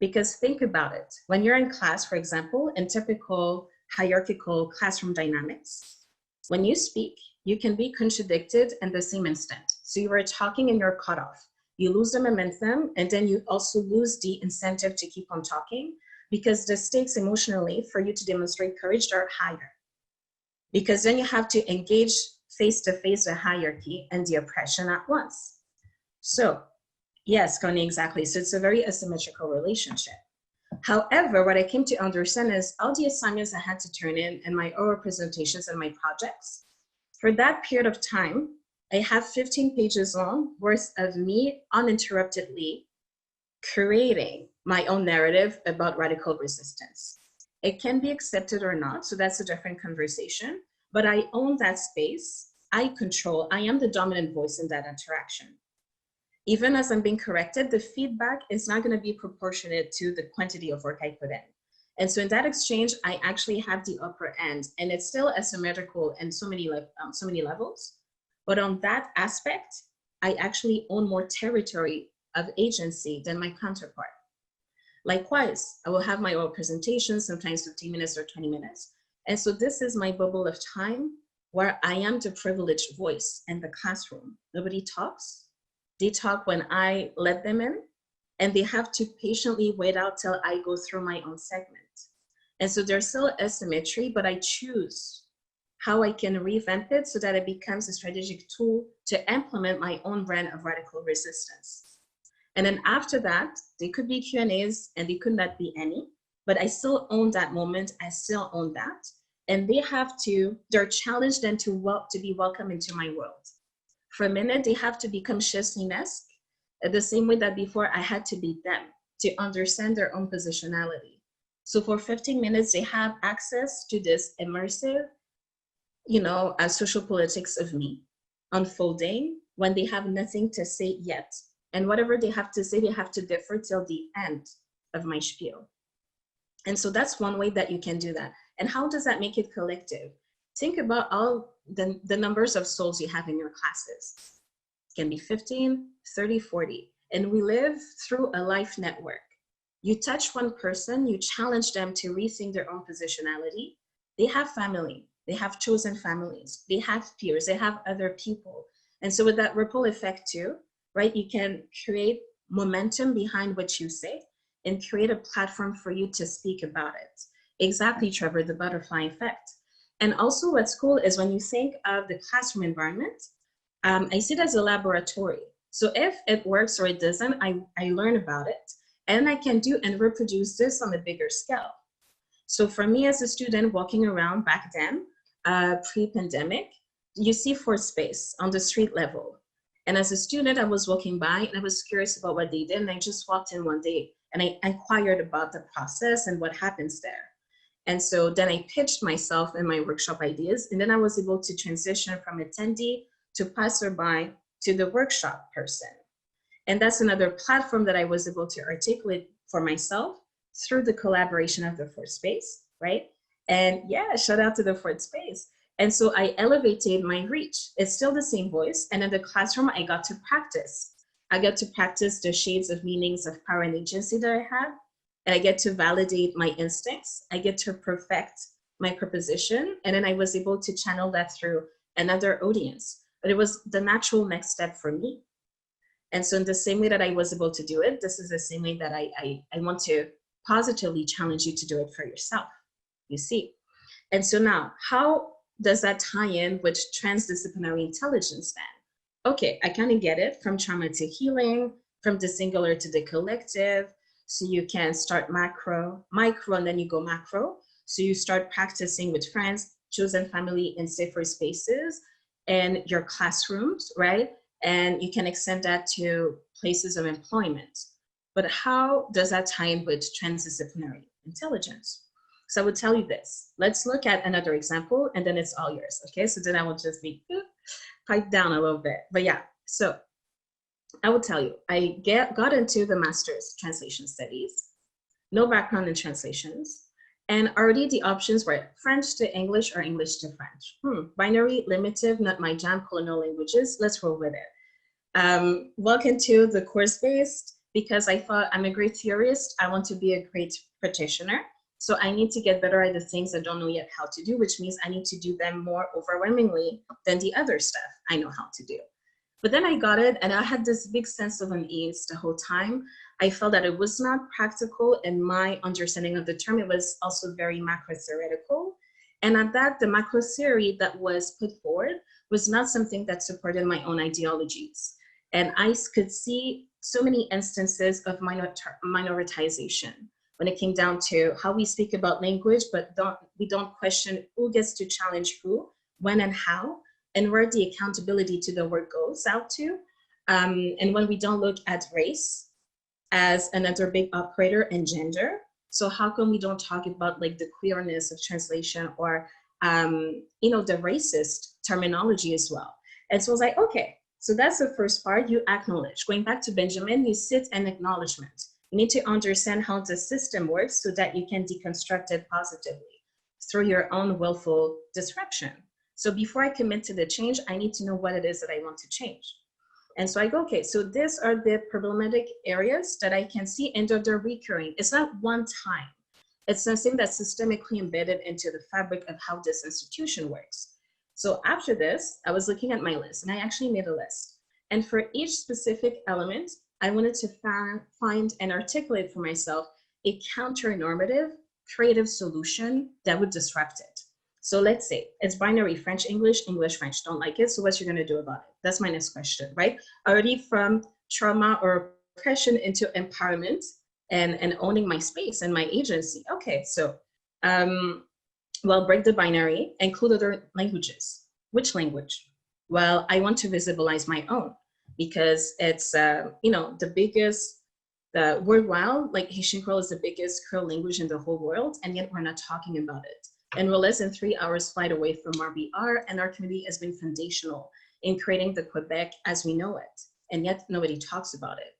Because think about it, when you're in class, for example, in typical hierarchical classroom dynamics, when you speak, you can be contradicted in the same instant. So you are talking and you're cut off. You lose the momentum and then you also lose the incentive to keep on talking because the stakes emotionally for you to demonstrate courage are higher. Because then you have to engage face-to-face the hierarchy and the oppression at once. So yes, Connie, exactly. So it's a very asymmetrical relationship. However, what I came to understand is all the assignments I had to turn in and my oral presentations and my projects, for that period of time, I have 15 pages long worth of me uninterruptedly creating my own narrative about radical resistance. It can be accepted or not, so that's a different conversation, but I own that space, I am the dominant voice in that interaction. Even as I'm being corrected, the feedback is not going to be proportionate to the quantity of work I put in. And so in that exchange, I actually have the upper end, and it's still asymmetrical in so many levels. But on that aspect, I actually own more territory of agency than my counterpart. Likewise, I will have my oral presentation, sometimes 15 minutes or 20 minutes. And so this is my bubble of time where I am the privileged voice in the classroom. Nobody talks. They talk when I let them in, and they have to patiently wait out till I go through my own segment. And so there's still asymmetry, but I choose how I can revamp it so that it becomes a strategic tool to implement my own brand of radical resistance. And then after that, there could be Q&As and there could not be any, but I still own that moment, I still own that. And they're challenged then to be welcome into my world. For a minute, they have to become Chesline-esque, the same way that before I had to be them, to understand their own positionality. So for 15 minutes, they have access to this immersive, you know, social politics of me unfolding when they have nothing to say yet. And whatever they have to say, they have to defer till the end of my spiel. And so that's one way that you can do that. And how does that make it collective? Think about all the numbers of souls you have in your classes. It can be 15, 30, 40. And we live through a life network. You touch one person, you challenge them to rethink their own positionality. They have family, they have chosen families, they have peers, they have other people. And so with that ripple effect too, right, you can create momentum behind what you say and create a platform for you to speak about it. Exactly, Trevor, the butterfly effect. And also what's cool is when you think of the classroom environment, I see it as a laboratory. So if it works or it doesn't, I learn about it and I can do and reproduce this on a bigger scale. So for me as a student walking around back then, pre-pandemic, you see forced space on the street level. And as a student, I was walking by and I was curious about what they did. And I just walked in one day and I inquired about the process and what happens there. And so then I pitched myself and my workshop ideas. And then I was able to transition from attendee to passerby to the workshop person. And that's another platform that I was able to articulate for myself through the collaboration of the fourth space, right? And yeah, shout out to the fourth space. And so I elevated my reach. It's still the same voice. And in the classroom, I got to practice. I got to practice the shades of meanings of power and agency that I have. And I get to validate my instincts. I get to perfect my proposition. And then I was able to channel that through another audience. But it was the natural next step for me. And so in the same way that I was able to do it, this is the same way that I want to positively challenge you to do it for yourself, you see. And so now, how does that tie in with transdisciplinary intelligence then? Okay, I kind of get it, from trauma to healing, from the singular to the collective. So you can start micro, and then you go macro. So you start practicing with friends, chosen family in safer spaces, and your classrooms, right? And you can extend that to places of employment. But how does that tie in with transdisciplinary intelligence? So I would tell you this. Let's look at another example, and then it's all yours, okay? So then I will just be piped down a little bit. But yeah, so I will tell you, I got into the master's translation studies, no background in translations, and already the options were French to English or English to French. Binary, limited, not my jam, colonial languages, let's roll with it. Welcome to the course based, because I thought I'm a great theorist, I want to be a great practitioner. So I need to get better at the things I don't know yet how to do, which means I need to do them more overwhelmingly than the other stuff I know how to do. But then I got it and I had this big sense of unease the whole time. I felt that it was not practical in my understanding of the term. It was also very macro theoretical. And at that, the macro theory that was put forward was not something that supported my own ideologies. And I could see so many instances of minoritization when it came down to how we speak about language, but we don't question who gets to challenge who, when and how, and where the accountability to the work goes out to. And when we don't look at race as another big operator and gender. So how come we don't talk about like the queerness of translation or, you know, the racist terminology as well? And so I was like, okay, so that's the first part, you acknowledge. Going back to Benjamin, you sit in acknowledgement. You need to understand how the system works so that you can deconstruct it positively through your own willful disruption. So before I commit to the change, I need to know what it is that I want to change. And so I go, okay, so these are the problematic areas that I can see, and they're recurring. It's not one time. It's something that's systemically embedded into the fabric of how this institution works. So after this, I was looking at my list, and I actually made a list. And for each specific element, I wanted to find and articulate for myself a counter-normative, creative solution that would disrupt it. So let's say it's binary, French, English, English, French, don't like it. So what you're gonna do about it? That's my next question, right? Already from trauma or oppression into empowerment and owning my space and my agency. Okay, so, well, break the binary, include other languages. Which language? Well, I want to visibilize my own because it's, you know, the biggest The worldwide, like Haitian Creole is the biggest Creole language in the whole world, and yet we're not talking about it. And we're less than 3 hours flight away from where we are, and our community has been foundational in creating the Quebec as we know it, and yet nobody talks about it.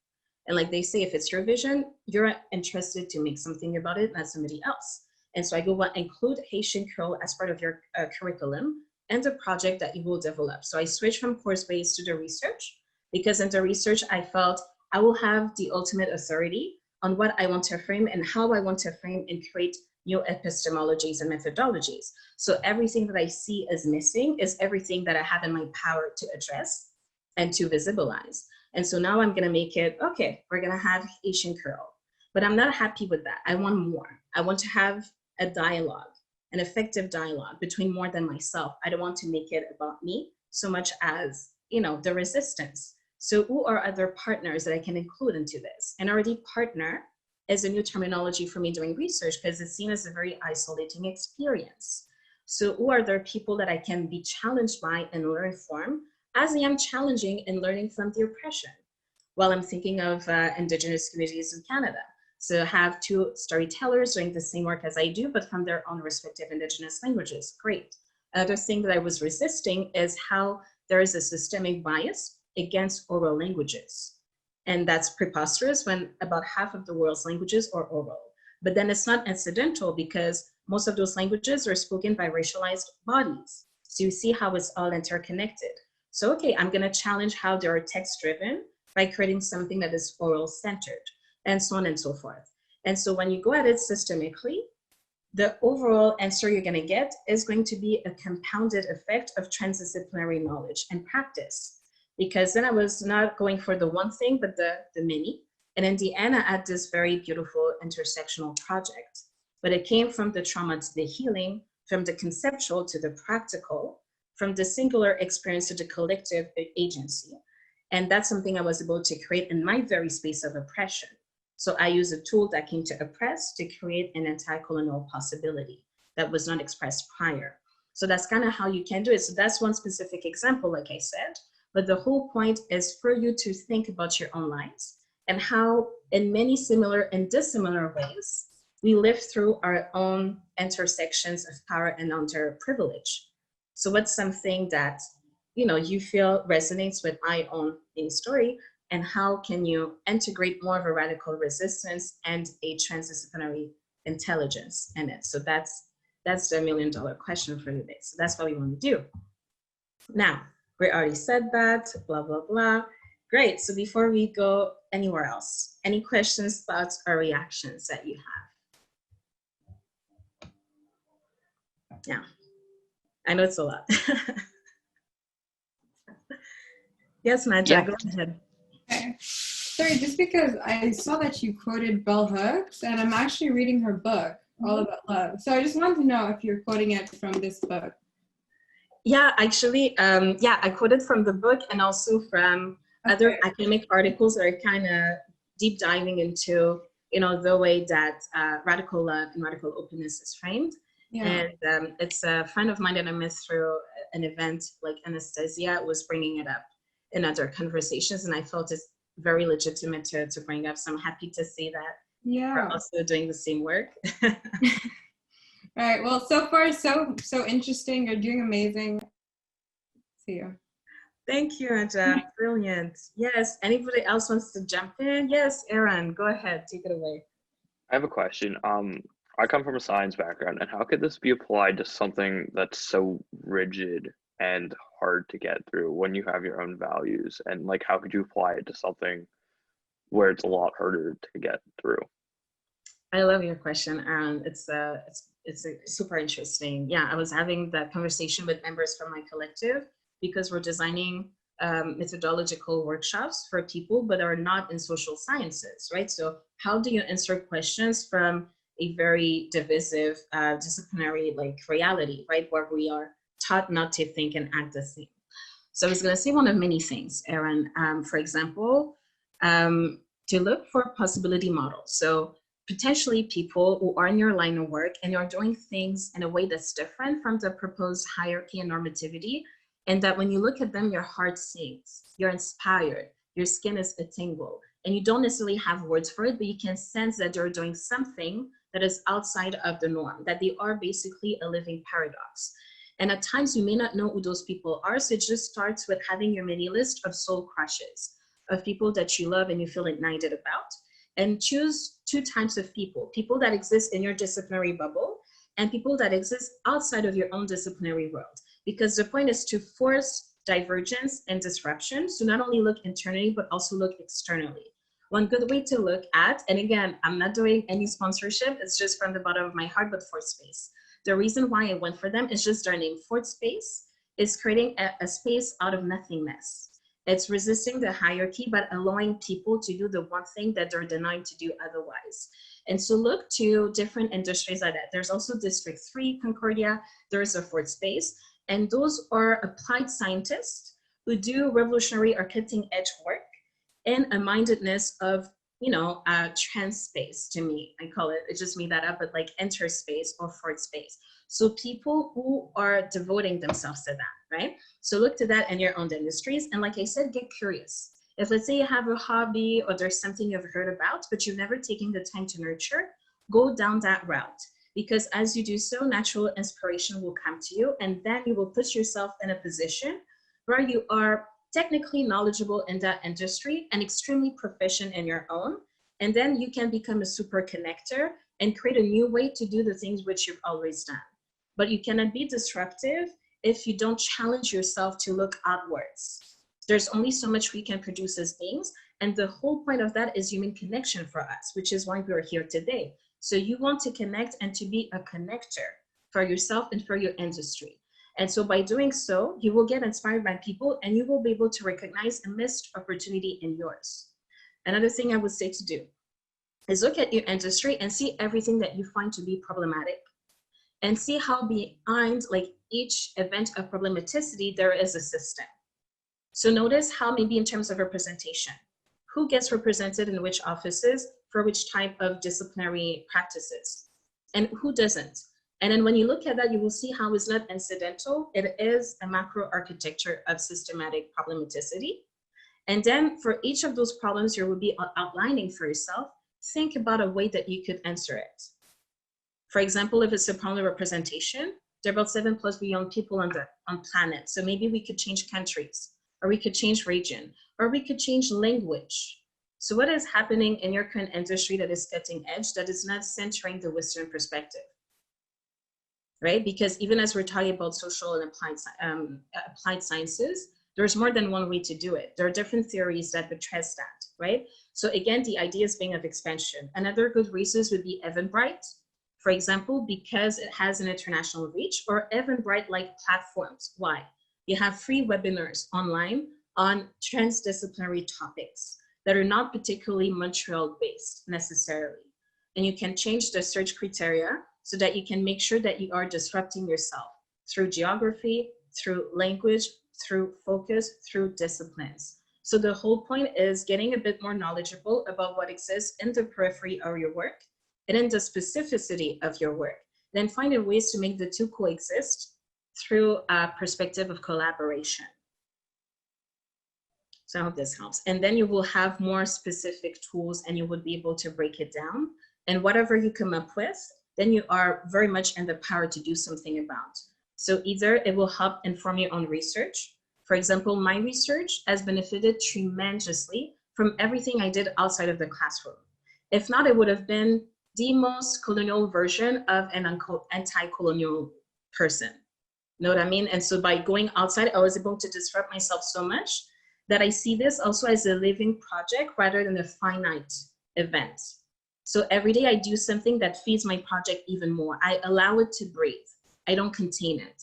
And like they say, if it's your vision, you're interested to make something about it, not somebody else. And so I go, well, include Haitian Creole as part of your curriculum and the project that you will develop. So I switched from course-based to the research, because in the research, I felt I will have the ultimate authority on what I want to frame and how I want to frame and create new epistemologies and methodologies. So everything that I see as missing is everything that I have in my power to address and to visibilize. And so now I'm gonna make it, okay, we're gonna have Haitian Creole, but I'm not happy with that. I want more. I want to have a dialogue, an effective dialogue between more than myself. I don't want to make it about me so much as, you know, the resistance. So who are other partners that I can include into this? And already partner is a new terminology for me doing research because it's seen as a very isolating experience. So who are there people that I can be challenged by and learn from as I am challenging and learning from the oppression? Well, I'm thinking of Indigenous communities in Canada. So have two storytellers doing the same work as I do, but from their own respective Indigenous languages. Great. Another thing that I was resisting is how there is a systemic bias against oral languages. And that's preposterous when about half of the world's languages are oral. But then it's not incidental because most of those languages are spoken by racialized bodies. So you see how it's all interconnected. So, okay, I'm gonna challenge how they are text-driven by creating something that is oral-centered, and so on and so forth. And so when you go at it systemically, the overall answer you're gonna get is going to be a compounded effect of transdisciplinary knowledge and practice. Because then I was not going for the one thing, but the many. And in the end, I had this very beautiful intersectional project. But it came from the trauma to the healing, from the conceptual to the practical, from the singular experience to the collective agency. And that's something I was able to create in my very space of oppression. So I use a tool that came to oppress to create an anti-colonial possibility that was not expressed prior. So that's kind of how you can do it. So that's one specific example, like I said. But the whole point is for you to think about your own lives and how in many similar and dissimilar ways, we live through our own intersections of power and underprivilege. So what's something that, you know, you feel resonates with my own story, and how can you integrate more of a radical resistance and a transdisciplinary intelligence in it? So that's the $1 million question for today. So that's what we want to do. Now, we already said that, blah, blah, blah. Great, so before we go anywhere else, any questions, thoughts, or reactions that you have? Yeah, I know it's a lot. Yes, Nadja, Yeah. go ahead. Okay. Sorry, just because I saw that you quoted Bell Hooks, and I'm actually reading her book, All About Love. So I just wanted to know if you're quoting it from this book. Yeah, actually, yeah, I quoted from the book and also from other academic articles that are kind of deep diving into, you know, the way that radical love and radical openness is framed. Yeah. And it's a friend of mine that I met through an event, like Anastasia was bringing it up in other conversations, and I felt it's very legitimate to bring up. So I'm happy to see that we're also doing the same work. All right. Well, so far, so interesting. You're doing amazing. See you. Thank you, Anja. Brilliant. Yes. Anybody else wants to jump in? Yes, Aaron, go ahead. Take it away. I have a question. I come from a science background, and how could this be applied to something that's so rigid and hard to get through when you have your own values? And like, how could you apply it to something where it's a lot harder to get through? I love your question, Aaron. It's super interesting. Yeah, I was having that conversation with members from my collective because we're designing methodological workshops for people, but are not in social sciences, right? So how do you answer questions from a very divisive disciplinary like reality, right? Where we are taught not to think and act the same. So I was gonna say one of many things, Aaron. For example, to look for possibility models. So potentially people who are in your line of work and you're doing things in a way that's different from the proposed hierarchy and normativity, and that when you look at them, your heart sinks, you're inspired, your skin is a tingle, and you don't necessarily have words for it, but you can sense that they're doing something that is outside of the norm, that they are basically a living paradox. And at times you may not know who those people are, so it just starts with having your mini list of soul crushes, of people that you love and you feel ignited about. And choose 2 types of people: people that exist in your disciplinary bubble and people that exist outside of your own disciplinary world. Because the point is to force divergence and disruption, so not only look internally, but also look externally. One good way to look at, and again, I'm not doing any sponsorship, it's just from the bottom of my heart, but Fourth Space. The reason why I went for them is just their name. Fourth Space is creating a space out of nothingness. It's resisting the hierarchy, but allowing people to do the one thing that they're denied to do otherwise. And so look to different industries like that. There's also District 3, Concordia, there's a Fourth Space, and those are applied scientists who do revolutionary or cutting edge work in a mindedness of, you know, trans space. To me, I call it, I just made that up, but like interspace or Fourth Space. So people who are devoting themselves to that, right? So look to that in your own industries. And like I said, get curious. If let's say you have a hobby or there's something you've heard about, but you've never taken the time to nurture, go down that route. Because as you do so, natural inspiration will come to you, and then you will put yourself in a position where you are technically knowledgeable in that industry and extremely proficient in your own. And then you can become a super connector and create a new way to do the things which you've always done. But you cannot be disruptive if you don't challenge yourself to look outwards. There's only so much we can produce as beings. And the whole point of that is human connection for us, which is why we're here today. So you want to connect and to be a connector for yourself and for your industry. And so by doing so, you will get inspired by people and you will be able to recognize a missed opportunity in yours. Another thing I would say to do is look at your industry and see everything that you find to be problematic, and see how behind like each event of problematicity, there is a system. So notice how maybe in terms of representation, who gets represented in which offices for which type of disciplinary practices, and who doesn't. And then when you look at that, you will see how it's not incidental. It is a macro architecture of systematic problematicity. And then for each of those problems you will be outlining for yourself, think about a way that you could answer it. For example, if it's a problem of representation, there are about 7+ billion people on planet. So maybe we could change countries, or we could change region, or we could change language. So what is happening in your current industry that is cutting edge, that is not centering the Western perspective, right? Because even as we're talking about social and applied sciences, there's more than one way to do it. There are different theories that buttress that, right? So again, the idea is being of expansion. Another good resource would be Eventbrite, for example, because it has an international reach, or Eventbrite-like platforms. Why? You have free webinars online on transdisciplinary topics that are not particularly Montreal-based necessarily. And you can change the search criteria so that you can make sure that you are disrupting yourself through geography, through language, through focus, through disciplines. So the whole point is getting a bit more knowledgeable about what exists in the periphery of your work and in the specificity of your work. Then finding ways to make the two coexist through a perspective of collaboration. So I hope this helps. And then you will have more specific tools and you would be able to break it down. And whatever you come up with, then you are very much in the power to do something about. So either it will help inform your own research. For example, my research has benefited tremendously from everything I did outside of the classroom. If not, it would have been the most colonial version of an anti-colonial person. Know what I mean? And so by going outside, I was able to disrupt myself so much that I see this also as a living project rather than a finite event. So every day I do something that feeds my project even more. I allow it to breathe. I don't contain it.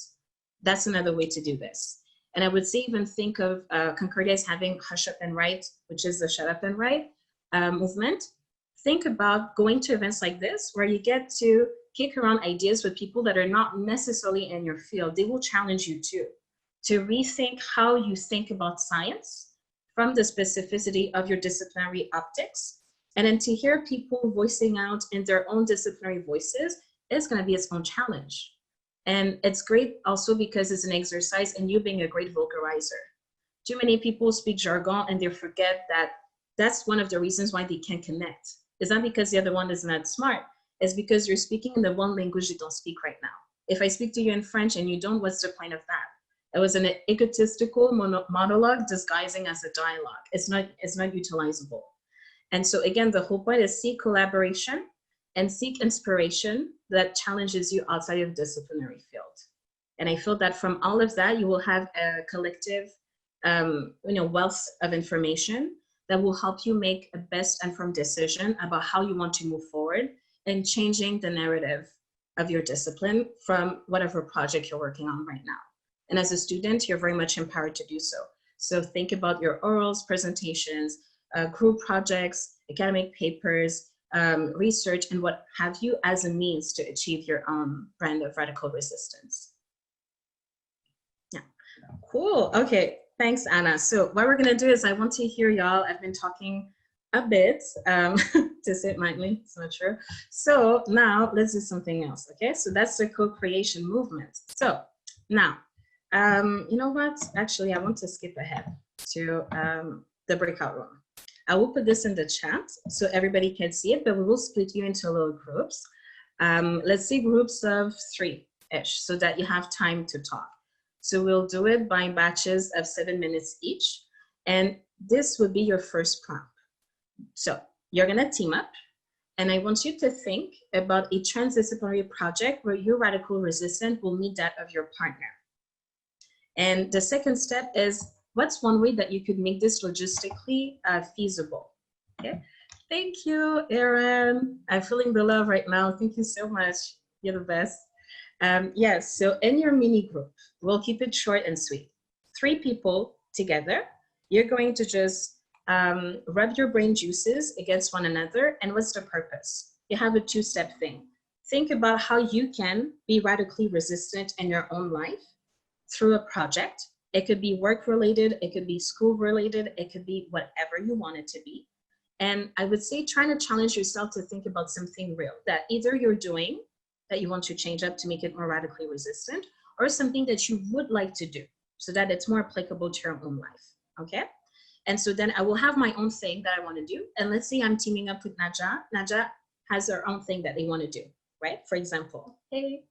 That's another way to do this. And I would say even think of Concordia as having Hush Up and Write, which is the Shut Up and Write movement. Think about going to events like this where you get to kick around ideas with people that are not necessarily in your field. They will challenge you too, to rethink how you think about science from the specificity of your disciplinary optics. And then to hear people voicing out in their own disciplinary voices is going to be its own challenge. And it's great also because it's an exercise in you being a great vocalizer. Too many people speak jargon and they forget that that's one of the reasons why they can't connect. It's not because the other one is not smart. It's because you're speaking in the one language you don't speak right now. If I speak to you in French and you don't, what's the point of that? It was an egotistical monologue disguising as a dialogue. It's not utilizable. And so again, the whole point is seek collaboration and seek inspiration that challenges you outside of disciplinary field. And I feel that from all of that, you will have a collective wealth of information that will help you make a best informed decision about how you want to move forward and changing the narrative of your discipline from whatever project you're working on right now. And as a student, you're very much empowered to do so. So think about your orals, presentations, group projects, academic papers, research, and what have you as a means to achieve your own brand of radical resistance. Yeah, cool. Okay, thanks, Anna. So what we're gonna do is I want to hear y'all. I've been talking a bit, to say it mildly, it's not true. So now let's do something else, okay? So that's the co-creation movement. So now, you know what? Actually, I want to skip ahead to the breakout room. I will put this in the chat so everybody can see it, but we will split you into little groups. Let's say groups of 3-ish so that you have time to talk. So we'll do it by batches of 7 minutes each. And this would be your first prompt. So you're gonna team up, and I want you to think about a transdisciplinary project where your radical resistance will meet that of your partner. And the second step is, what's one way that you could make this logistically feasible? Okay, thank you, Erin. I'm feeling the love right now. Thank you so much. You're the best. Yes, so in your mini group, we'll keep it short and sweet. 3 people together. You're going to just rub your brain juices against one another. And what's the purpose? You have a 2-step thing. Think about how you can be radically resistant in your own life through a project. It could be work related, it could be school related, it could be whatever you want it to be. And I would say trying to challenge yourself to think about something real that either you're doing that you want to change up to make it more radically resistant, or something that you would like to do so that it's more applicable to your own life, okay? And so then I will have my own thing that I want to do. And let's say I'm teaming up with Naja. Naja has her own thing that they want to do, right? For example, hey.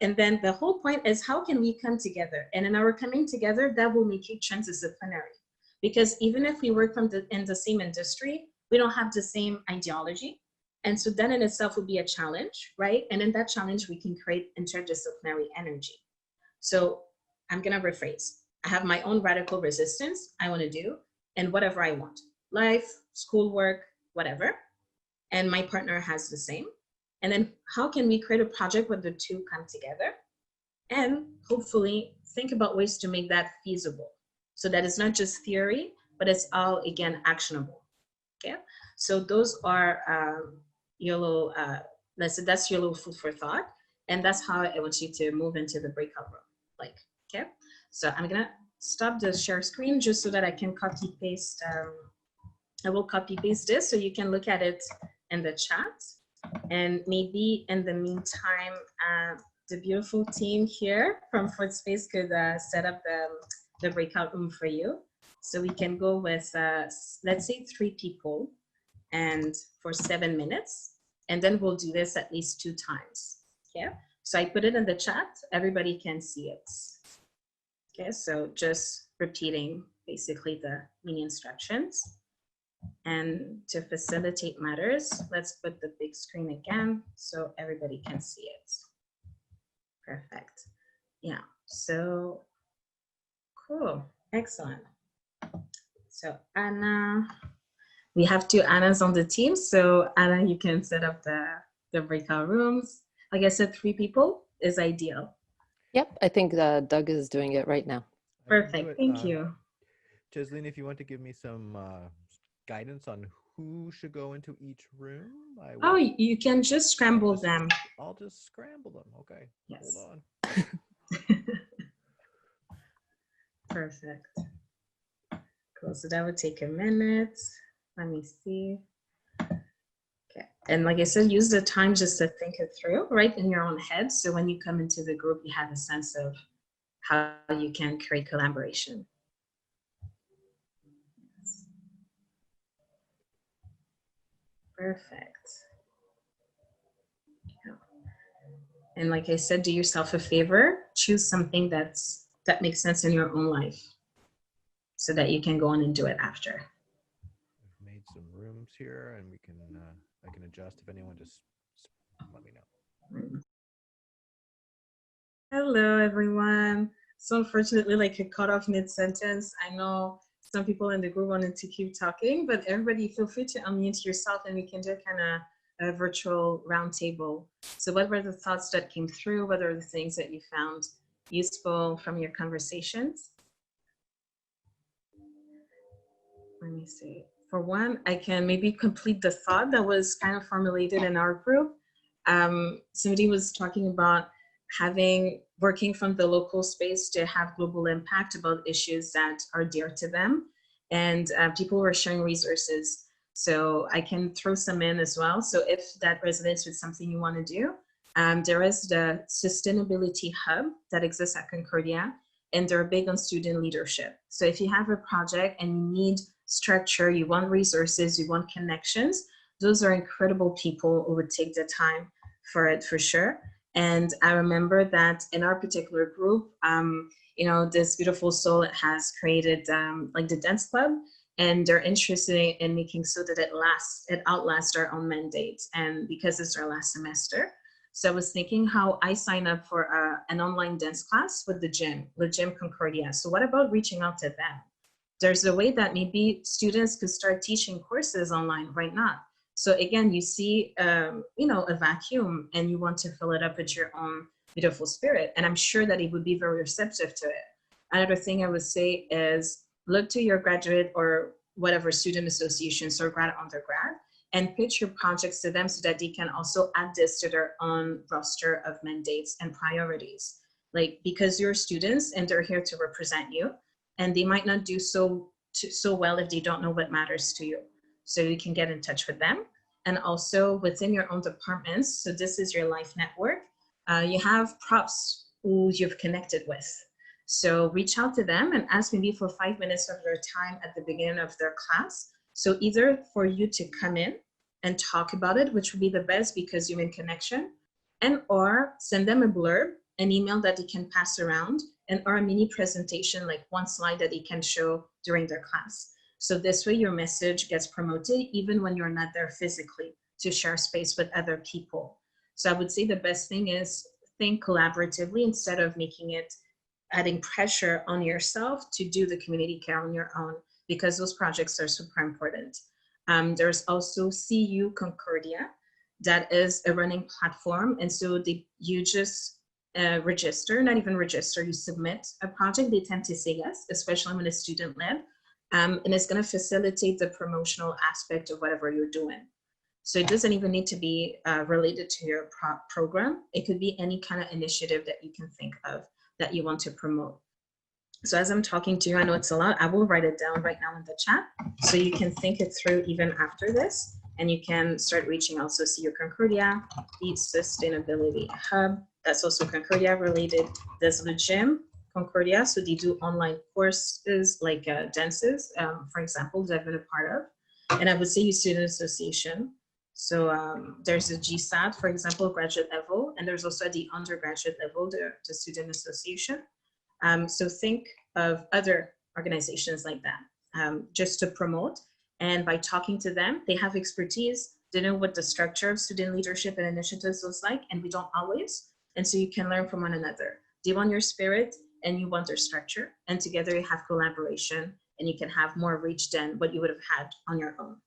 And then the whole point is, how can we come together? And in our coming together, that will make you transdisciplinary. Because even if we work in the same industry, we don't have the same ideology. And so that in itself will be a challenge, right? And in that challenge, we can create interdisciplinary energy. So I'm gonna rephrase. I have my own radical resistance I wanna do, and whatever I want, life, schoolwork, whatever. And my partner has the same. And then how can we create a project where the 2 come together and hopefully think about ways to make that feasible so that it's not just theory, but it's all, again, actionable, okay? So those are your little, that's your little food for thought. And that's how I want you to move into the breakout room, okay? So I'm gonna stop the share screen just so that I can copy paste. I will copy paste this so you can look at it in the chat. And maybe in the meantime, the beautiful team here from Fourth Space could set up the breakout room for you. So we can go with, let's say 3 people and for 7 minutes. And then we'll do this at least 2 times, okay? So I put it in the chat, everybody can see it. Okay, so just repeating basically the mini instructions. And to facilitate matters, let's put the big screen again so everybody can see it. Perfect. Yeah, so cool, excellent. So Anna, we have 2 Annas on the team. So Anna, you can set up the breakout rooms. Like I said, 3 people is ideal. Yep, I think Doug is doing it right now. Perfect, thank you. Chesline, if you want to give me some guidance on who should go into each room. Oh, you can just scramble them. I'll just scramble them, okay. Yes. Hold on. Perfect. Cool, so that would take a minute. Let me see. Okay, and like I said, use the time just to think it through, right, in your own head. So when you come into the group, you have a sense of how you can create collaboration. Perfect. Yeah. And like I said, do yourself a favor, choose something that makes sense in your own life so that you can go on and do it after. We've made some rooms here, and we can I can adjust if anyone just let me know. Hello, everyone. So unfortunately, like it cut off mid-sentence. I know some people in the group wanted to keep talking, but everybody feel free to unmute yourself and we can do kind of a virtual roundtable. So what were the thoughts that came through? What are the things that you found useful from your conversations? Let me see. For one, I can maybe complete the thought that was kind of formulated in our group. Somebody was talking about working from the local space to have global impact about issues that are dear to them. And people were sharing resources. So I can throw some in as well. So if that resonates with something you want to do, there is the Sustainability Hub that exists at Concordia, and they're big on student leadership. So if you have a project and you need structure, you want resources, you want connections, those are incredible people who would take the time for it for sure. And I remember that in our particular group, you know, this beautiful soul has created like the dance club, and they're interested in making so that it outlasts our own mandate. And because it's our last semester, so I was thinking how I sign up for an online dance class with the gym Concordia. So what about reaching out to them? There's a way that maybe students could start teaching courses online right now. So again, you see, you know, a vacuum and you want to fill it up with your own beautiful spirit. And I'm sure that it would be very receptive to it. Another thing I would say is look to your graduate or whatever student associations or grad undergrad and pitch your projects to them so that they can also add this to their own roster of mandates and priorities. Like, because you're students and they're here to represent you, and they might not do so well if they don't know what matters to you. So you can get in touch with them. And also within your own departments, so this is your life network, you have props who you've connected with. So reach out to them and ask maybe for 5 minutes of their time at the beginning of their class. So either for you to come in and talk about it, which would be the best because you're in connection, and or send them a blurb, an email that they can pass around, and or a mini presentation, like one slide that they can show during their class. So this way your message gets promoted even when you're not there physically to share space with other people. So I would say the best thing is think collaboratively instead of adding pressure on yourself to do the community care on your own, because those projects are super important. There's also CU Concordia, that is a running platform. And so you just register, not even register, you submit a project. They tend to say yes, especially when it's student-led. And it's going to facilitate the promotional aspect of whatever you're doing. So it doesn't even need to be related to your program. It could be any kind of initiative that you can think of that you want to promote. So as I'm talking to you, I know it's a lot. I will write it down right now in the chat so you can think it through even after this, and you can start reaching also CU Concordia, the Sustainability Hub. That's also Concordia related. There's the gym Concordia, so they do online courses like dances, for example, that I've been a part of. And I would say your student association. So there's a GSAT, for example, graduate level, and there's also at the undergraduate level, the student association. So think of other organizations like that, just to promote. And by talking to them, they have expertise, they know what the structure of student leadership and initiatives looks like, and we don't always. And so you can learn from one another. They want your spirit and you want their structure, and together you have collaboration and you can have more reach than what you would have had on your own.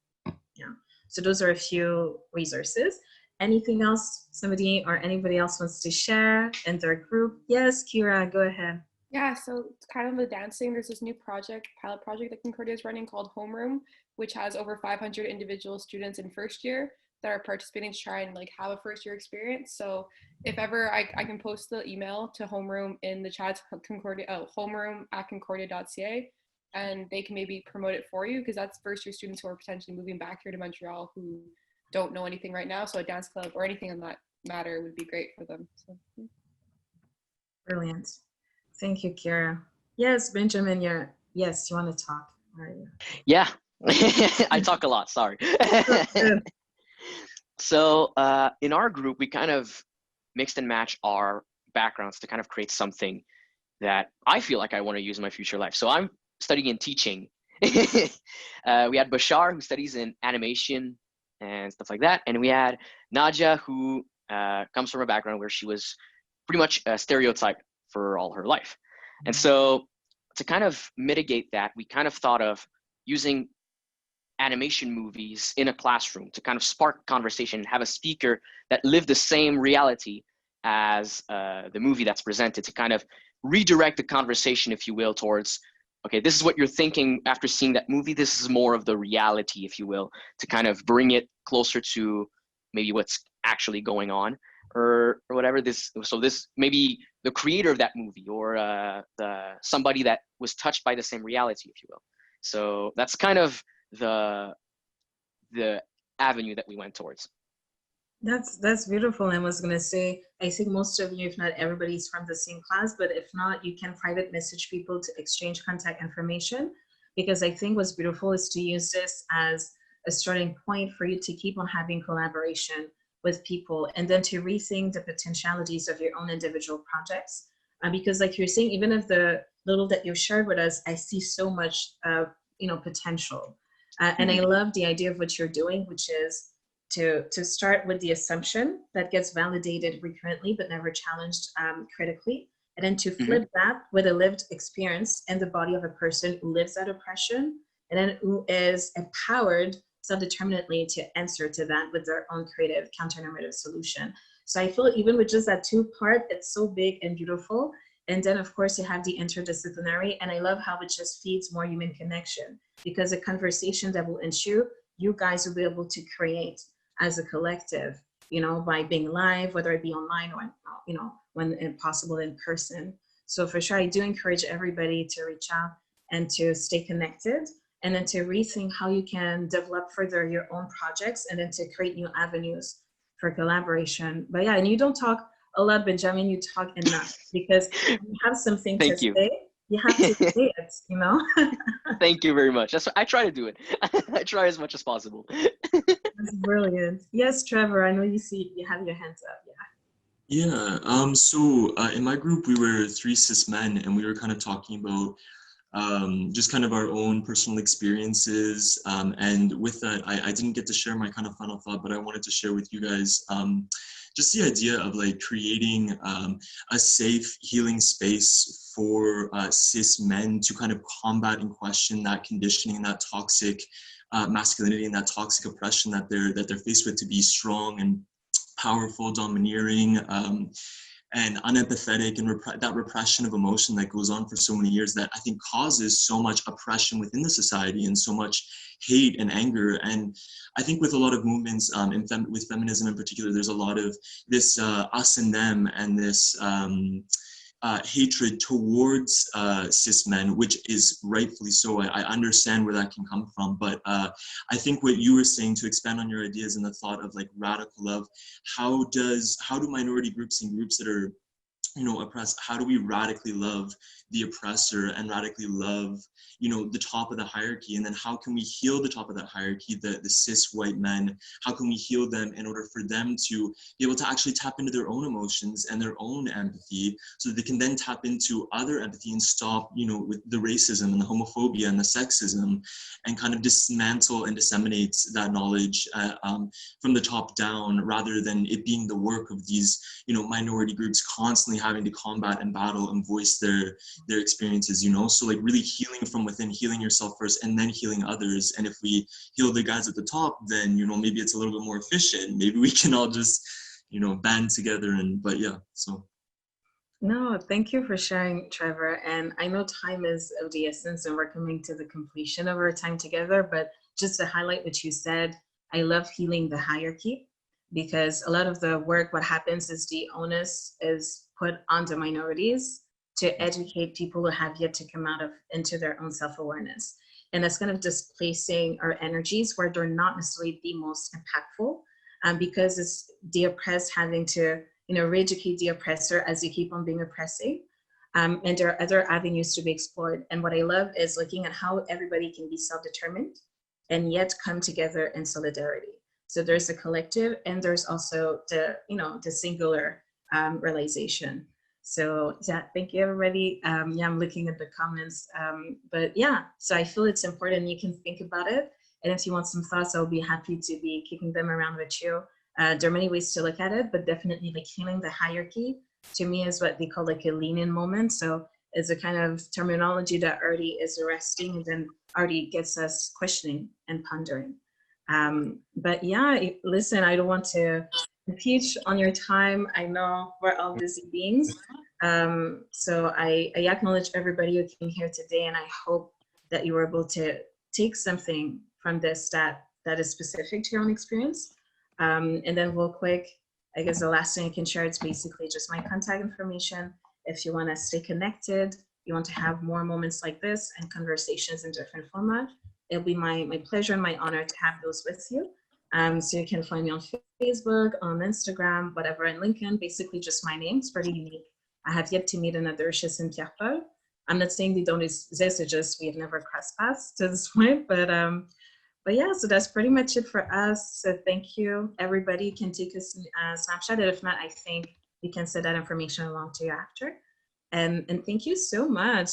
Yeah. So those are a few resources. Anything else somebody or anybody else wants to share in their group? Yes, Kira, go ahead. Yeah, so kind of the dancing, there's this new pilot project that Concordia is running called Homeroom, which has over 500 individual students in first year that are participating to try and like have a first year experience. So if ever I can post the email to Homeroom in the chat, homeroom@concordia.ca, and they can maybe promote it for you, because that's first year students who are potentially moving back here to Montreal who don't know anything right now. So a dance club or anything on that matter would be great for them. So. Brilliant. Thank you, Kira. Yes, Benjamin, yes, you want to talk? Where are you? Yeah, I talk a lot, sorry. So in our group, we kind of mixed and matched our backgrounds to kind of create something that I feel like I want to use in my future life. So I'm studying in teaching. We had Bashar, who studies in animation and stuff like that. And we had Nadia, who comes from a background where she was pretty much a stereotype for all her life. And so to kind of mitigate that, we kind of thought of using animation movies in a classroom to kind of spark conversation, have a speaker that lived the same reality as the movie that's presented, to kind of redirect the conversation, if you will, towards, okay, this is what you're thinking after seeing that movie. This is more of the reality, if you will, to kind of bring it closer to maybe what's actually going on, or whatever. So this maybe the creator of that movie, or somebody that was touched by the same reality, if you will. So that's kind of the avenue that we went towards. That's beautiful. I was gonna say, I think most of you, if not everybody's from the same class, but if not, you can private message people to exchange contact information, because I think what's beautiful is to use this as a starting point for you to keep on having collaboration with people, and then to rethink the potentialities of your own individual projects. Because like you're saying, even if the little that you've shared with us, I see so much potential. And I love the idea of what you're doing, which is to start with the assumption that gets validated recurrently but never challenged critically, and then to flip that with a lived experience in the body of a person who lives that oppression, and then who is empowered self-determinately to answer to that with their own creative counter-normative solution. So I feel even with just that two-part, it's so big and beautiful. And then of course you have the interdisciplinary, and I love how it just feeds more human connection, because a conversation that will ensue, you guys will be able to create as a collective, by being live, whether it be online or, when possible in person. So for sure, I do encourage everybody to reach out and to stay connected, and then to rethink how you can develop further your own projects, and then to create new avenues for collaboration. But yeah, and you don't talk a lot, Benjamin, you talk enough, because you have something to say, you have to say it, Thank you very much. I try to do it. I try as much as possible. That's brilliant. Yes, Trevor, I know you have your hands up. Yeah. So in my group, we were 3 cis men, and we were kind of talking about just kind of our own personal experiences. And with that, I didn't get to share my kind of final thought, but I wanted to share with you guys just the idea of like creating a safe healing space for cis men to kind of combat and question that conditioning, that toxic masculinity, and that toxic oppression that they're faced with, to be strong and powerful, domineering, and unempathetic, and that repression of emotion that goes on for so many years, that I think causes so much oppression within the society, and so much hate and anger. And I think with a lot of movements, with feminism in particular, there's a lot of this us and them, and this hatred towards cis men, which is rightfully so. I understand where that can come from, but I think what you were saying, to expand on your ideas and the thought of like radical love, how do minority groups and groups that are oppressed, how do we radically love the oppressor and radically love the top of the hierarchy? And then how can we heal the top of that hierarchy, the cis white men? How can we heal them in order for them to be able to actually tap into their own emotions and their own empathy, so that they can then tap into other empathy and stop with the racism and the homophobia and the sexism, and kind of dismantle and disseminate that knowledge from the top down, rather than it being the work of these minority groups constantly having to combat and battle and voice their experiences. So like really healing from within, healing yourself first, and then healing others. And if we heal the guys at the top, then maybe it's a little bit more efficient. Maybe we can all just band together. But yeah, so no, thank you for sharing, Trevor. And I know time is of the essence, and we're coming to the completion of our time together, but just to highlight what you said, I love healing the hierarchy, because a lot of the work, what happens is the onus is put on the minorities to educate people who have yet to come into their own self-awareness. And that's kind of displacing our energies where they're not necessarily the most impactful, because it's the oppressed having to, re-educate the oppressor as they keep on being oppressing. And there are other avenues to be explored. And what I love is looking at how everybody can be self-determined and yet come together in solidarity. So there's a collective, and there's also the, you know, the singular realization. So yeah, thank you everybody. Yeah, I'm looking at the comments, but yeah, so I feel it's important you can think about it. And if you want some thoughts, I'll be happy to be kicking them around with you. There are many ways to look at it, but definitely like healing the hierarchy to me is what they call like a lean-in moment. So it's a kind of terminology that already is arresting and then already gets us questioning and pondering. But yeah, listen, I don't want to impinge on your time. I know we're all busy beings. So I acknowledge everybody who came here today, and I hope that you were able to take something from this that is specific to your own experience. And then real quick, I guess the last thing I can share is basically just my contact information. If you want to stay connected, you want to have more moments like this and conversations in different formats, it'll be my pleasure and my honor to have those with you. So you can find me on Facebook, on Instagram, whatever, and LinkedIn, basically just my name. It's pretty unique. I have yet to meet another Chesline Pierre-Paul. I'm not saying they don't exist, it's just we've never crossed paths to this point, but yeah, so that's pretty much it for us. So thank you, everybody. You can take a snapshot, and if not, I think you can send that information along to you after. And thank you so much,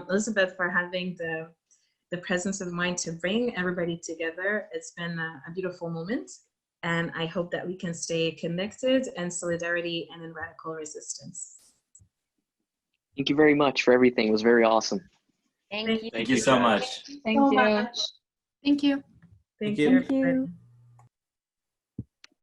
Elizabeth, for having the presence of mind to bring everybody together. It's been a beautiful moment, and I hope that we can stay connected in solidarity and in radical resistance. Thank you very much for everything. It was very awesome. Thank you. Thank you so much. Thank you. Thank you. Thank you. you.